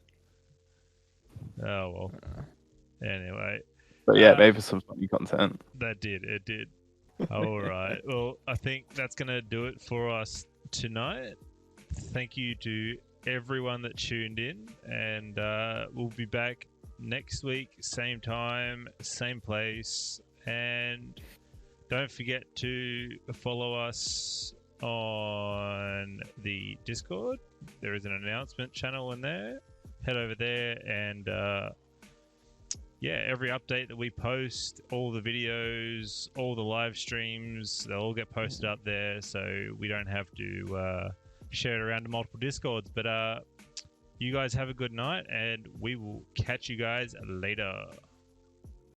Oh, well. Anyway. But yeah, maybe for some funny content. It did. All right. Well, I think that's going to do it for us tonight. Thank you to everyone that tuned in, and we'll be back next week, same time, same place, and don't forget to follow us on the Discord. There is an announcement channel in there. Head over there and every update that we post, all the videos, all the live streams, they'll all get posted up there, so we don't have to share it around to multiple Discords. But you guys have a good night, and we will catch you guys later.